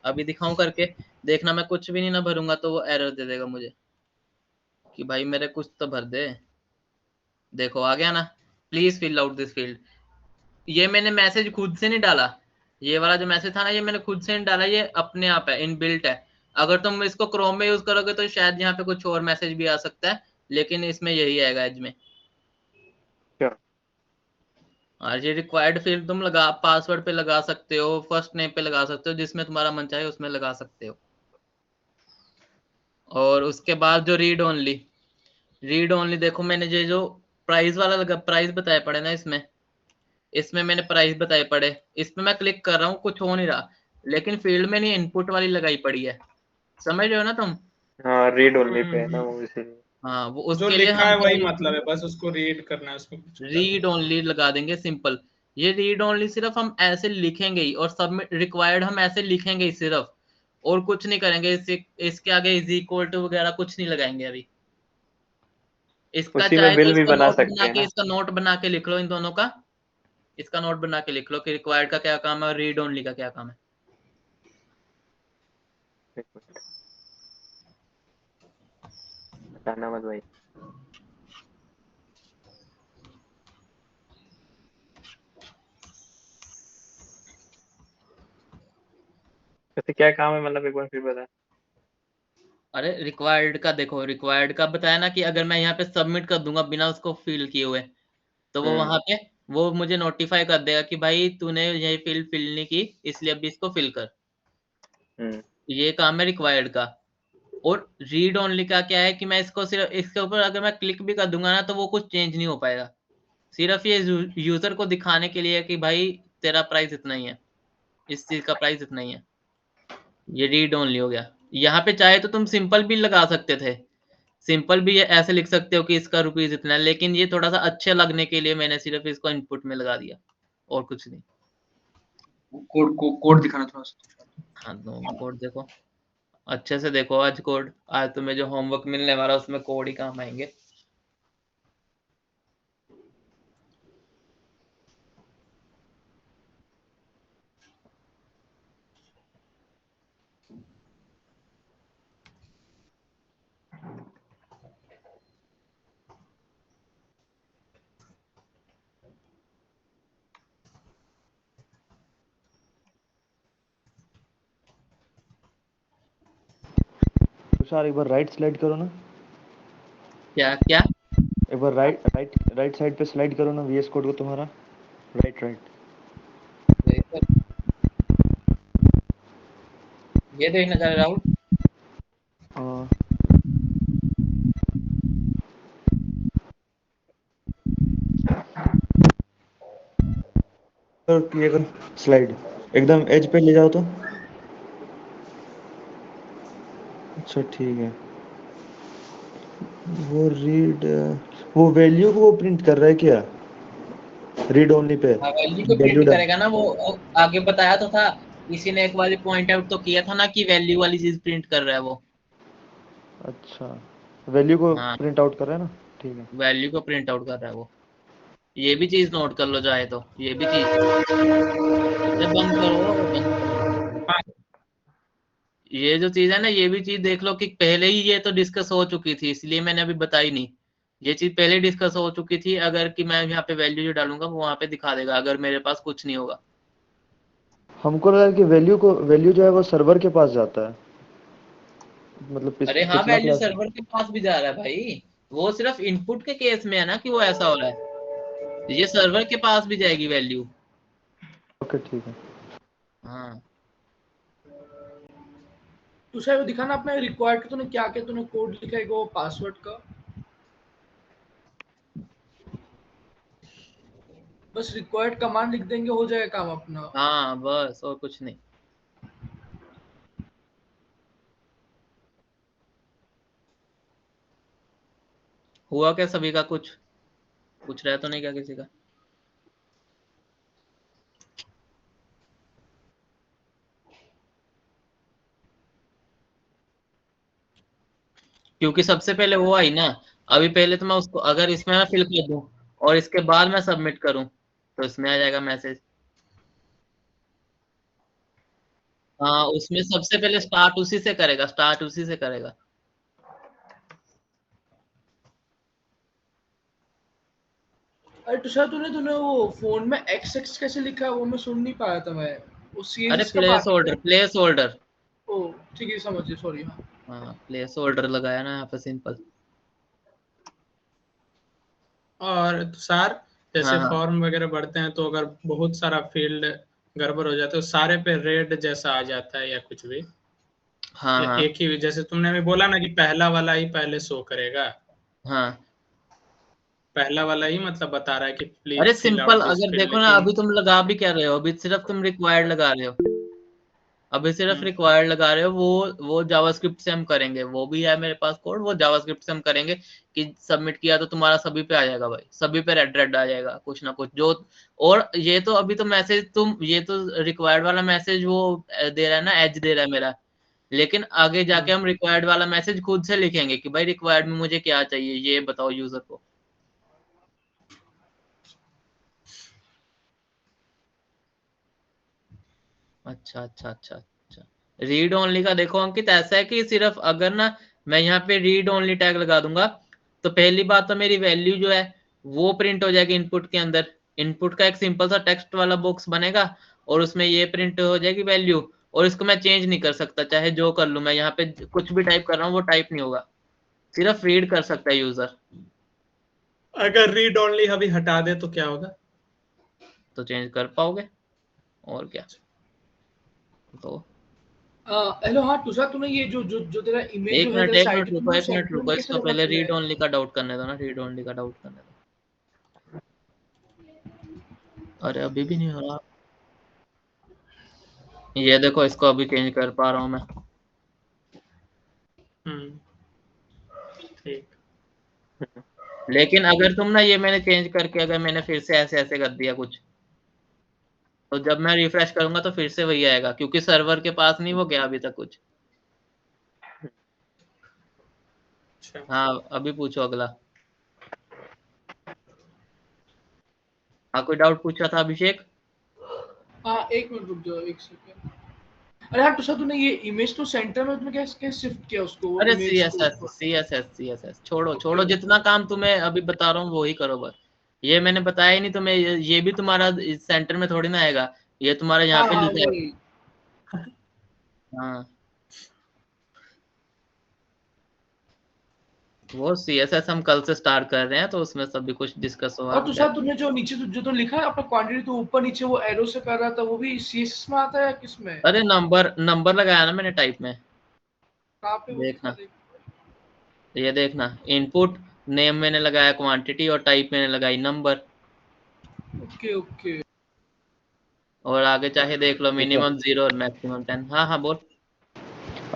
अभी दिखाऊं करके, देखना मैं कुछ भी नहीं ना भरूंगा तो वो एरर दे देगा मुझे कि भाई मेरे कुछ तो भर दे। देखो आ गया ना, please fill out this field. ये मैंने मैसेज खुद से नहीं डाला, ये वाला जो मैसेज था ना ये मैंने खुद से नहीं डाला, ये अपने आप है, इनबिल्ट है। अगर तुम इसको क्रोम में यूज करोगे तो शायद यहाँ पे कुछ और मैसेज भी आ सकता है, लेकिन इसमें यही आएगा एज में। और ये रिक्वायर्ड फील्ड तुम लगा पासवर्ड पे लगा सकते हो, फर्स्ट नेम पे लगा सकते हो, जिसमें तुम्हारा मन चाहे उसमें लगा सकते हो। और उसके बाद जो रीड ओनली देखो मैंने ये जो प्राइस वाला लगा, प्राइस बताए पड़े ना इसमें, इसमें मैंने प्राइस बताए पड़े, इसमें मैं क्लिक कर रहा हूँ कुछ हो नहीं रहा, लेकिन फील्ड में नहीं इनपुट वाली लगाई पड़ी है, समझ रहे हो ना तुम? हाँ रीड ओनली पे है ना वो, इसीलिए। हाँ वो जो उसके लिए लिखा हम है वही मतलब है, बस उसको रीड करना है, उसमें कुछ रीड ओनली लगा देंगे सिंपल। ये रीड ओनली सिर्फ हम ऐसे लिखेंगे ही, और सबमिट रिक्वायर्ड हम ऐसे लिखेंगे ही सिर्फ, और कुछ नहीं करेंगे। इसके आगे इज इक्वल टू वगैरह कुछ नहीं लगाएंगे अभी। इसका उसी में चाहे तो बिल भी इसका बना नोट सकते बना हैं के, ना। इसका नोट बना के लिख लो इन दोनों का, इसका नोट बना के लिख लो कि रिक्वायर्ड का क्या काम है और रीड ओनली का क्या काम है। एक मिनट, बताना मत भाई। वैसे क्या काम है, मतलब एक बार फिर बता। अरे रिक्वायर्ड का देखो, रिक्वायर्ड का बताया ना कि अगर मैं यहाँ पे सबमिट कर दूंगा बिना उसको फिल किए हुए, तो वो वहां पे वो मुझे नोटिफाई कर देगा कि भाई तूने ये फिल नहीं की, इसलिए अभी इसको फिल कर। ये काम है रिक्वायर्ड का। और रीड ओनली का क्या है कि मैं इसको सिर्फ इसके ऊपर अगर मैं क्लिक भी कर दूंगा ना तो वो कुछ चेंज नहीं हो पाएगा। सिर्फ ये यूजर को दिखाने के लिए कि भाई तेरा प्राइस इतना ही है, इस चीज का प्राइस इतना ही है। ये रीड ओनली हो गया। यहाँ पे चाहे तो तुम सिंपल भी लगा सकते थे, सिंपल भी ये ऐसे लिख सकते हो कि इसका रुपीज इतना है, लेकिन ये थोड़ा सा अच्छे लगने के लिए मैंने सिर्फ इसको इनपुट में लगा दिया और कुछ नहीं। कोड दिखाना थोड़ा सा। हाँ तो कोड देखो, अच्छे से देखो। आज कोड, आज तुम्हें जो होमवर्क मिलने वाला उसमें कोड ही काम आएंगे। तुषार एक बार राइट स्लाइड करो ना। क्या क्या? एक बार राइट साइड पे स्लाइड करो ना VS कोड को तुम्हारा। राइट ये देखना चाह रहा हूँ। हाँ ये कर स्लाइड एकदम एज पे ले जाओ तो। अच्छा ठीक है। वो वैल्यू को वो प्रिंट कर रहा है क्या रीड ओनली पे? वैल्यू को वैल्यू प्रिंट करेगा ना वो। आगे बताया तो था, किसी ने एक बार पॉइंट आउट तो किया था ना कि वैल्यू वाली चीज प्रिंट कर रहा है वो। अच्छा वैल्यू को हाँ, प्रिंट आउट कर रहा है ना, ठीक है। वैल्यू को प्रिंट आउट कर रहा है वो। ये भी चीज नोट कर लो चाहे तो, ये भी चीज। अरे बंद करो, बंद करो। ये जो चीज है ना, ये भी चीज देख लो कि पहले ही ये तो डिस्कस हो चुकी थी, इसलिए मैंने अभी बताई नहीं। ये चीज पहले डिस्कस हो चुकी थी। अगर कि मैं यहाँ पे वैल्यू जो डालूंगा वो वहां पे दिखा देगा अगर मेरे पास कुछ नहीं होगा। हमको लगा कि वैल्यू जो है वो सर्वर के पास जाता है, मतलब अरे हाँ, पिछला वैल्यू क्लास। सर्वर के पास भी जा रहा है भाई। वो सिर्फ इनपुट के केस में है ना कि वो ऐसा हो रहा है। ये सर्वर के पास भी जाएगी वैल्यू। ओके ठीक है। हाँ, तुषार वो दिखाना अपना रिक्वायर्ड तूने क्या क्या तूने कोड लिखा है वो पासवर्ड का। बस रिक्वायर्ड कमांड लिख देंगे हो जाएगा काम अपना। हाँ बस, और कुछ नहीं। हुआ क्या सभी का? कुछ रह तो नहीं क्या किसी का? क्योंकि सबसे पहले वो आई ना। अभी पहले तो मैं उसको अगर इसमें मैं फिल कर दूं और इसके बाद मैं सबमिट करूं तो इसमें आ जाएगा मैसेज। हाँ, उसमें सबसे पहले स्टार्ट उसी से करेगा, स्टार्ट उसी से करेगा। अरे तुषार तूने तूने वो फोन में XX कैसे लिखा है वो मैं सुन नहीं पाया था मैं। वो अरे CSS का प्लेस पार्ट होल्डर, है। Placeholder. ओ ठीक है समझिए सॉरी हाँ। हाँ, प्लेस होल्डर लगाया ना यहाँ पे, सिंपल। और तुषार हाँ जैसे हाँ फॉर्म वगैरह भरते हैं तो अगर बहुत सारा फील्ड गड़बड़ हो जाता है तो सारे पे रेड जैसा आ जाता है या कुछ भी, हाँ या हाँ एक ही जैसे तुमने अभी बोला ना कि पहला वाला ही पहले शो करेगा, हाँ। पहला वाला ही मतलब बता रहा है कि अरे please fill simple, out this अगर फील्ड, देखो ना लेकिन अभी तुम लगा भी क्या रहे हो, अभी सिर्फ तुम रिक्वायर्ड लगा रहे हो। अभी सिर्फ रिक्वायर्ड लगा रहे हो। वो जावास्क्रिप्ट से हम करेंगे, वो भी है मेरे पास कोड, वो जावास्क्रिप्ट से हम करेंगे कि सबमिट किया तो तुम्हारा सभी पे आ जाएगा भाई, सभी पे रेड रेड आ जाएगा कुछ ना कुछ जो। और ये तो अभी तो मैसेज तुम, ये तो रिक्वायर्ड वाला मैसेज वो दे रहा है ना, एज दे रहा है मेरा। लेकिन आगे जाके हम रिक्वायर्ड वाला मैसेज खुद से लिखेंगे कि भाई रिक्वायर्ड में मुझे क्या चाहिए ये बताओ यूजर को। अच्छा अच्छा अच्छा अच्छा। रीड ओनली का देखो अंकित, ऐसा है कि सिर्फ अगर ना मैं यहाँ पे रीड ओनली टैग लगा दूंगा तो पहली बात तो मेरी वैल्यू जो है वो प्रिंट हो जाएगी इनपुट के अंदर। इनपुट का एक सिंपल सा टेक्स्ट वाला बॉक्स बनेगा और उसमें ये प्रिंट हो जाएगी वैल्यू। और इसको मैं चेंज नहीं कर सकता, चाहे जो कर लूं मैं। यहाँ पे कुछ भी टाइप कर रहा हूँ वो टाइप नहीं होगा, सिर्फ रीड कर सकता है यूजर। अगर रीड ओनली अभी हटा दे तो क्या होगा? तो चेंज कर पाओगे और क्या। तो हेलो हाँ तुषार, तूने ये जो जो जो तेरा इमेज जो है तेरे एक साइट मिनट पे, रुको, तूने एक मिनट सेंटर रुको, में कैसे इसको डेवलप पहले किया रीड है? ओनली का डाउट करने दो ना, रीड ओनली का डाउट करने दो। अरे अभी भी नहीं हो रहा। ये देखो, इसको अभी चेंज कर पा रहा हूँ मैं। ठीक। लेकिन अगर तुम ना, ये मैंने चेंज करके अगर मैंने फिर से ऐसे ऐसे कर दिया कुछ, तो जब मैं रिफ्रेश करूंगा तो फिर से वही आएगा, क्योंकि सर्वर के पास नहीं वो गया अभी तक कुछ। हाँ अभी पूछो अगला। हाँ कोई डाउट पूछा था अभिषेक? हाँ एक मिनट रुक जाओ, एक सेकंड। अरे हाँ तुषार, तूने ये इमेज तो सेंटर में तुमने कैसे कैसे शिफ्ट किया उसको, अरे इमेज को? CSS छोड़ो छोड़ो, जितना काम तुम्हें अभी बता रहा हूँ वो ही करो बस। ये मैंने बताया ही नहीं तुम्हें, ये भी तुम्हारा सेंटर में थोड़ी ना आएगा, ये तुम्हारा यहाँ हाँ पे हाँ लिखा है। वही। हाँ वो CSS हम कल से स्टार्ट कर रहे हैं, तो उसमें सभी कुछ डिस्कस होगा। और तुषार, तुमने जो नीचे जो तो लिखा है अपना क्वांटिटी, तो ऊपर नीचे वो एरो से कर रहा था, वो भी CSS में आता है या किस में? अरे नंबर लगाया ना मैंने टाइप में, कहाँ पे वो देखना। दिखा दे? ये देखना, इनपुट नेम मैंने लगाया क्वांटिटी, और टाइप मैंने लगाई नंबर। Okay okay. और आगे चाहे देख लो, मिनिमम 0 और मैक्सिमम 10। हाँ हाँ बोल।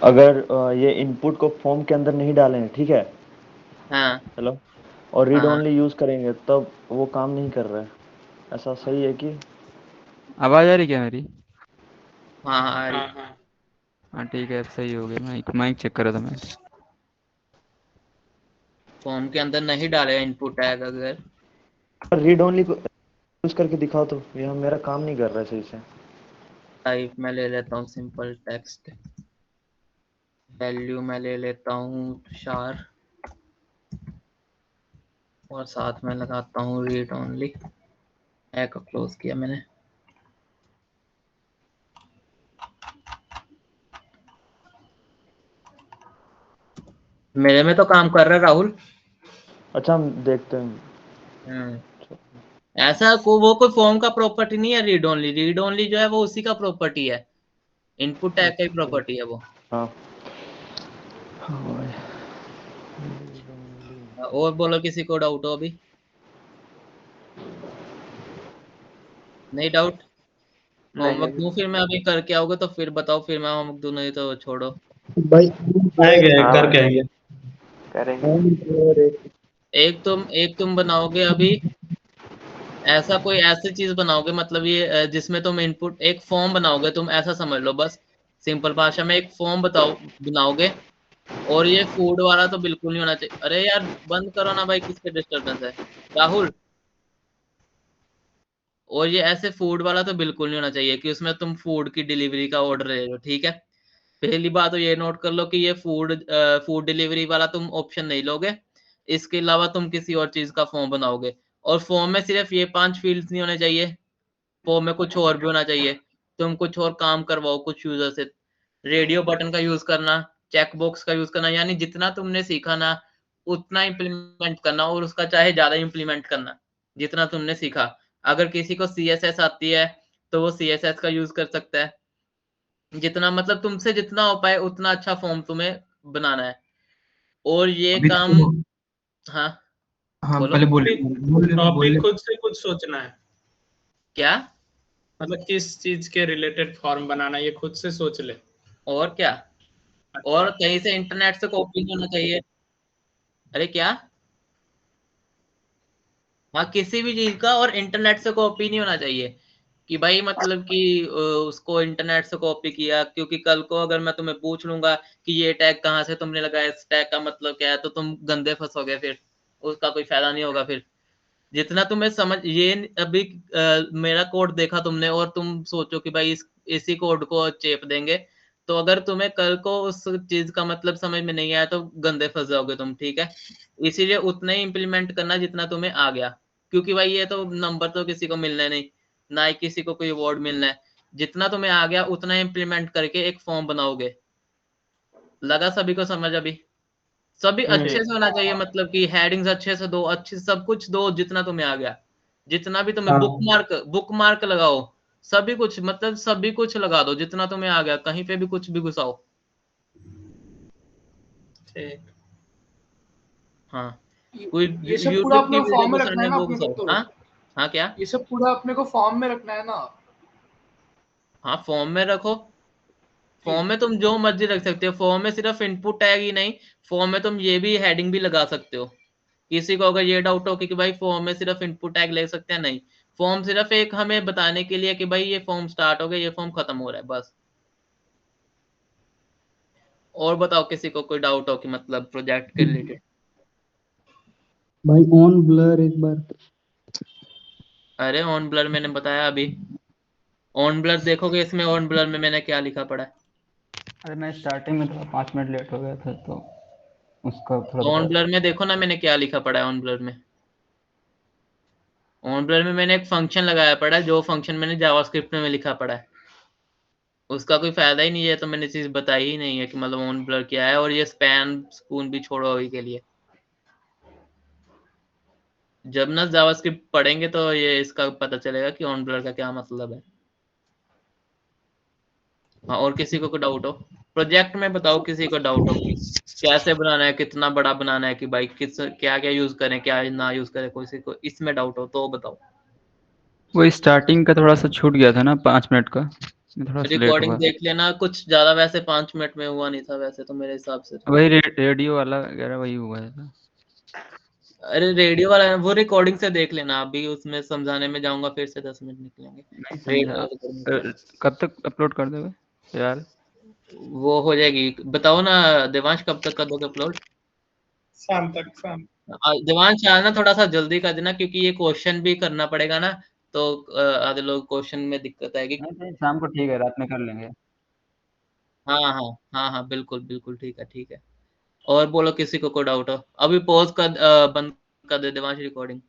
अगर ये इनपुट को फॉर्म के अंदर नहीं डालें, ठीक है? हाँ हेलो। और रीड हाँ ओनली यूज करेंगे तब वो काम नहीं कर रहा है, ऐसा सही है कि? आवाज आ रही क्या मेरी? हाँ हाँ आ रही। हाँ ठीक है, अब सही हो गया। माइक माइक चेक कर रहा था मैं। फॉर्म के अंदर नहीं डालेगा इनपुट टैग अगर। रीड ओनली को यूज करके दिखाओ तो, यह मेरा काम नहीं कर रहा है सही से। टाइप में ले लेता हूँ सिंपल टेक्स्ट, वैल्यू में ले लेता हूँ शार, और साथ में लगाता हूँ रीड ओनली। टैग को क्लोज किया मैंने। मेरे में तो काम कर रहा है राहुल। अच्छा हम देखते हैं। ऐसा वो कोई फॉर्म का प्रॉपर्टी नहीं है रीड ओनली। रीड ओनली जो है वो उसी का प्रॉपर्टी है, इनपुट टैग का ही प्रॉपर्टी है वो। हाँ। और बोलो, किसी को डाउट हो अभी? नहीं डाउट? होमवर्क दूं फिर मैं? अभी करके आओगे तो फिर बताओ, फिर मैं होमवर्क दूं, नहीं तो छोड़ो। भाई आएंगे हाँ करके भाई, आएंगे। करेंगे। एक तुम बनाओगे अभी ऐसा, कोई ऐसी चीज बनाओगे, मतलब ये जिसमें तुम इनपुट, एक फॉर्म बनाओगे तुम, ऐसा समझ लो बस। सिंपल भाषा में एक फॉर्म बनाओगे। और ये फूड वाला तो बिल्कुल नहीं होना चाहिए। अरे यार बंद करो ना भाई, किसके डिस्टरबेंस है राहुल। और ये ऐसे फूड वाला तो बिल्कुल नहीं होना चाहिए कि उसमें तुम फूड की डिलीवरी का ऑर्डर ले लो, ठीक है? पहली बात तो ये नोट कर लो कि ये फूड डिलीवरी वाला तुम ऑप्शन नहीं लोगे। इसके अलावा तुम किसी और चीज का फॉर्म बनाओगे, और फॉर्म में सिर्फ ये 5 फील्ड्स नहीं होने चाहिए, फॉर्म में कुछ और भी होना चाहिए। तुम कुछ और काम करवाओ कुछ यूजर से, रेडियो बटन का यूज करना, चेक बॉक्स का यूज करना, यानी जितना तुमने सीखा ना उतना इम्प्लीमेंट करना, और उसका चाहे ज्यादा इम्प्लीमेंट करना जितना तुमने सीखा। अगर किसी को CSS आती है तो वो CSS का यूज कर सकता है। जितना मतलब तुमसे जितना हो पाए उतना अच्छा फॉर्म तुम्हें बनाना है। और ये अभी काम। तो हाँ हाँ बोलो। पहले टॉपिक बोलने खुद से कुछ सोचना है, क्या? मतलब किस चीज के रिलेटेड फॉर्म बनाना, ये खुद से सोच ले। और क्या? और कहीं से इंटरनेट से कॉपी नहीं होना चाहिए। अरे क्या? हाँ किसी भी चीज का, और इंटरनेट से कॉपी नहीं होना चाहिए कि भाई मतलब कि उसको इंटरनेट से कॉपी किया, क्योंकि कल को अगर मैं तुम्हें पूछ लूंगा कि ये टैग कहाँ से तुमने लगाया, इस टैग का मतलब क्या है, तो तुम गंदे फंसोगे, फिर उसका कोई फायदा नहीं होगा। फिर जितना तुम्हें समझ, ये अभी मेरा कोड देखा तुमने और तुम सोचो कि भाई इसी कोड को चेप देंगे, तो अगर तुम्हें कल को उस चीज का मतलब समझ में नहीं आया तो गंदे फंस जाओगे तुम, ठीक है? इसीलिए उतना ही इम्प्लीमेंट करना जितना तुम्हें आ गया, क्योंकि भाई ये तो नंबर तो किसी को मिलना नहीं, ना ही किसी को कोई अवार्ड मिलना है। जितना तुम्हें आ गया उतना इम्प्लीमेंट करके एक फॉर्म बनाओगे। लगा सभी को समझ अभी? सभी अच्छे से होना चाहिए, मतलब कि हेडिंग्स अच्छे से दो, अच्छे सब कुछ दो जितना तुम्हें आ गया, जितना भी तुम्हें बुक मार्क लगाओ, सभी कुछ, मतलब सभी कुछ लगा दो जितना तुम्हें आ गया, कहीं पे भी कुछ भी घुसाओ। ठीक। हाँ, कोई ये सब पूरा यूट्यूब की अपने वीडियो फॉर्म में घुसानी रखना है है ना वो अपने को घुसाओ। तो। हाँ हाँ, क्या? ये सब पूरा अपने को फॉर्म में रखना है ना। हाँ, फॉर्म में रखो। फॉर्म में तुम जो मर्जी रख सकते हो। फॉर्म में सिर्फ इनपुट टैग ही नहीं, फॉर्म में तुम ये भी हेडिंग भी लगा सकते हो। किसी को अगर ये डाउट हो कि भाई फॉर्म में सिर्फ इनपुट टैग ले सकते हैं, नहीं, फॉर्म सिर्फ एक हमें बताने के लिए कि भाई ये फॉर्म स्टार्ट हो गया, ये फॉर्म खत्म हो रहा है, बस। और बताओ किसी को कोई डाउट हो कि मतलब प्रोजेक्ट के रिलेटेड? भाई ऑन ब्लर एक बार। अरे ऑन ब्लर मैंने बताया अभी। ऑन ब्लर देखोगे, इसमें ऑन ब्लर में मैंने क्या लिखा पड़ा है? अरे मैं स्टार्टिंग में थोड़ा 5 मिनट लेट हो गया था तो उसका थोड़ा ऑन बता। ब्लर में देखो ना मैंने क्या लिखा पड़ा है। ऑन ब्लर में, ऑन ब्लर में मैंने एक फंक्शन लगाया पड़ा है, जो फंक्शन मैंने जावास्क्रिप्ट में लिखा पड़ा है। उसका कोई फायदा ही नहीं है, तो मैंने चीज बताई ही नहीं है कि मतलब ऑन ब्लर क्या है। और ये स्पैन स्पून भी छोड़ो अभी के लिए। जब ना जावास्क्रिप्ट पढ़ेंगे तो ये इसका पता चलेगा कि ऑन ब्लर का क्या मतलब है। हाँ, और किसी को कोई डाउट हो प्रोजेक्ट में बताओ, किसी को डाउट हो कि कैसे बनाना है, कितना बड़ा बनाना है, कि भाई किस क्या क्या यूज करें, क्या ना यूज करें, किसी को इसमें डाउट हो तो बताओ। वो स्टार्टिंग का थोड़ा सा छूट गया था ना 5 मिनट का, मैं थोड़ा सा लेट रिकॉर्डिंग हुआ। देख लेना, कुछ ज्यादा वैसे 5 मिनट में हुआ नहीं था वैसे तो मेरे हिसाब से तो। वही रेडियो वाला वगैरह वही हुआ था। अरे रेडियो वाला वो रिकॉर्डिंग से देख लेना, अभी उसमें समझाने में जाऊंगा फिर से 10 मिनट निकलेंगे। नहीं समझा। रेडियो कब तक अपलोड कर दोगे यार? वो हो जाएगी, बताओ ना देवांश, कब तक कर दोगे अपलोड? शाम तक, शाम। देवांश यार ना थोड़ा सा जल्दी कर देना, क्योंकि ये क्वेश्चन भी करना पड़ेगा ना, तो आधे लोग क्वेश्चन में दिक्कत आएगी। नहीं शाम को ठीक है, रात में कर लेंगे। हाँ हाँ हाँ हाँ, बिल्कुल बिल्कुल, ठीक है ठीक है। और बोलो किसी को कोई डाउट हो? अभी पॉज कर बंद कर दे देवांश रिकॉर्डिंग।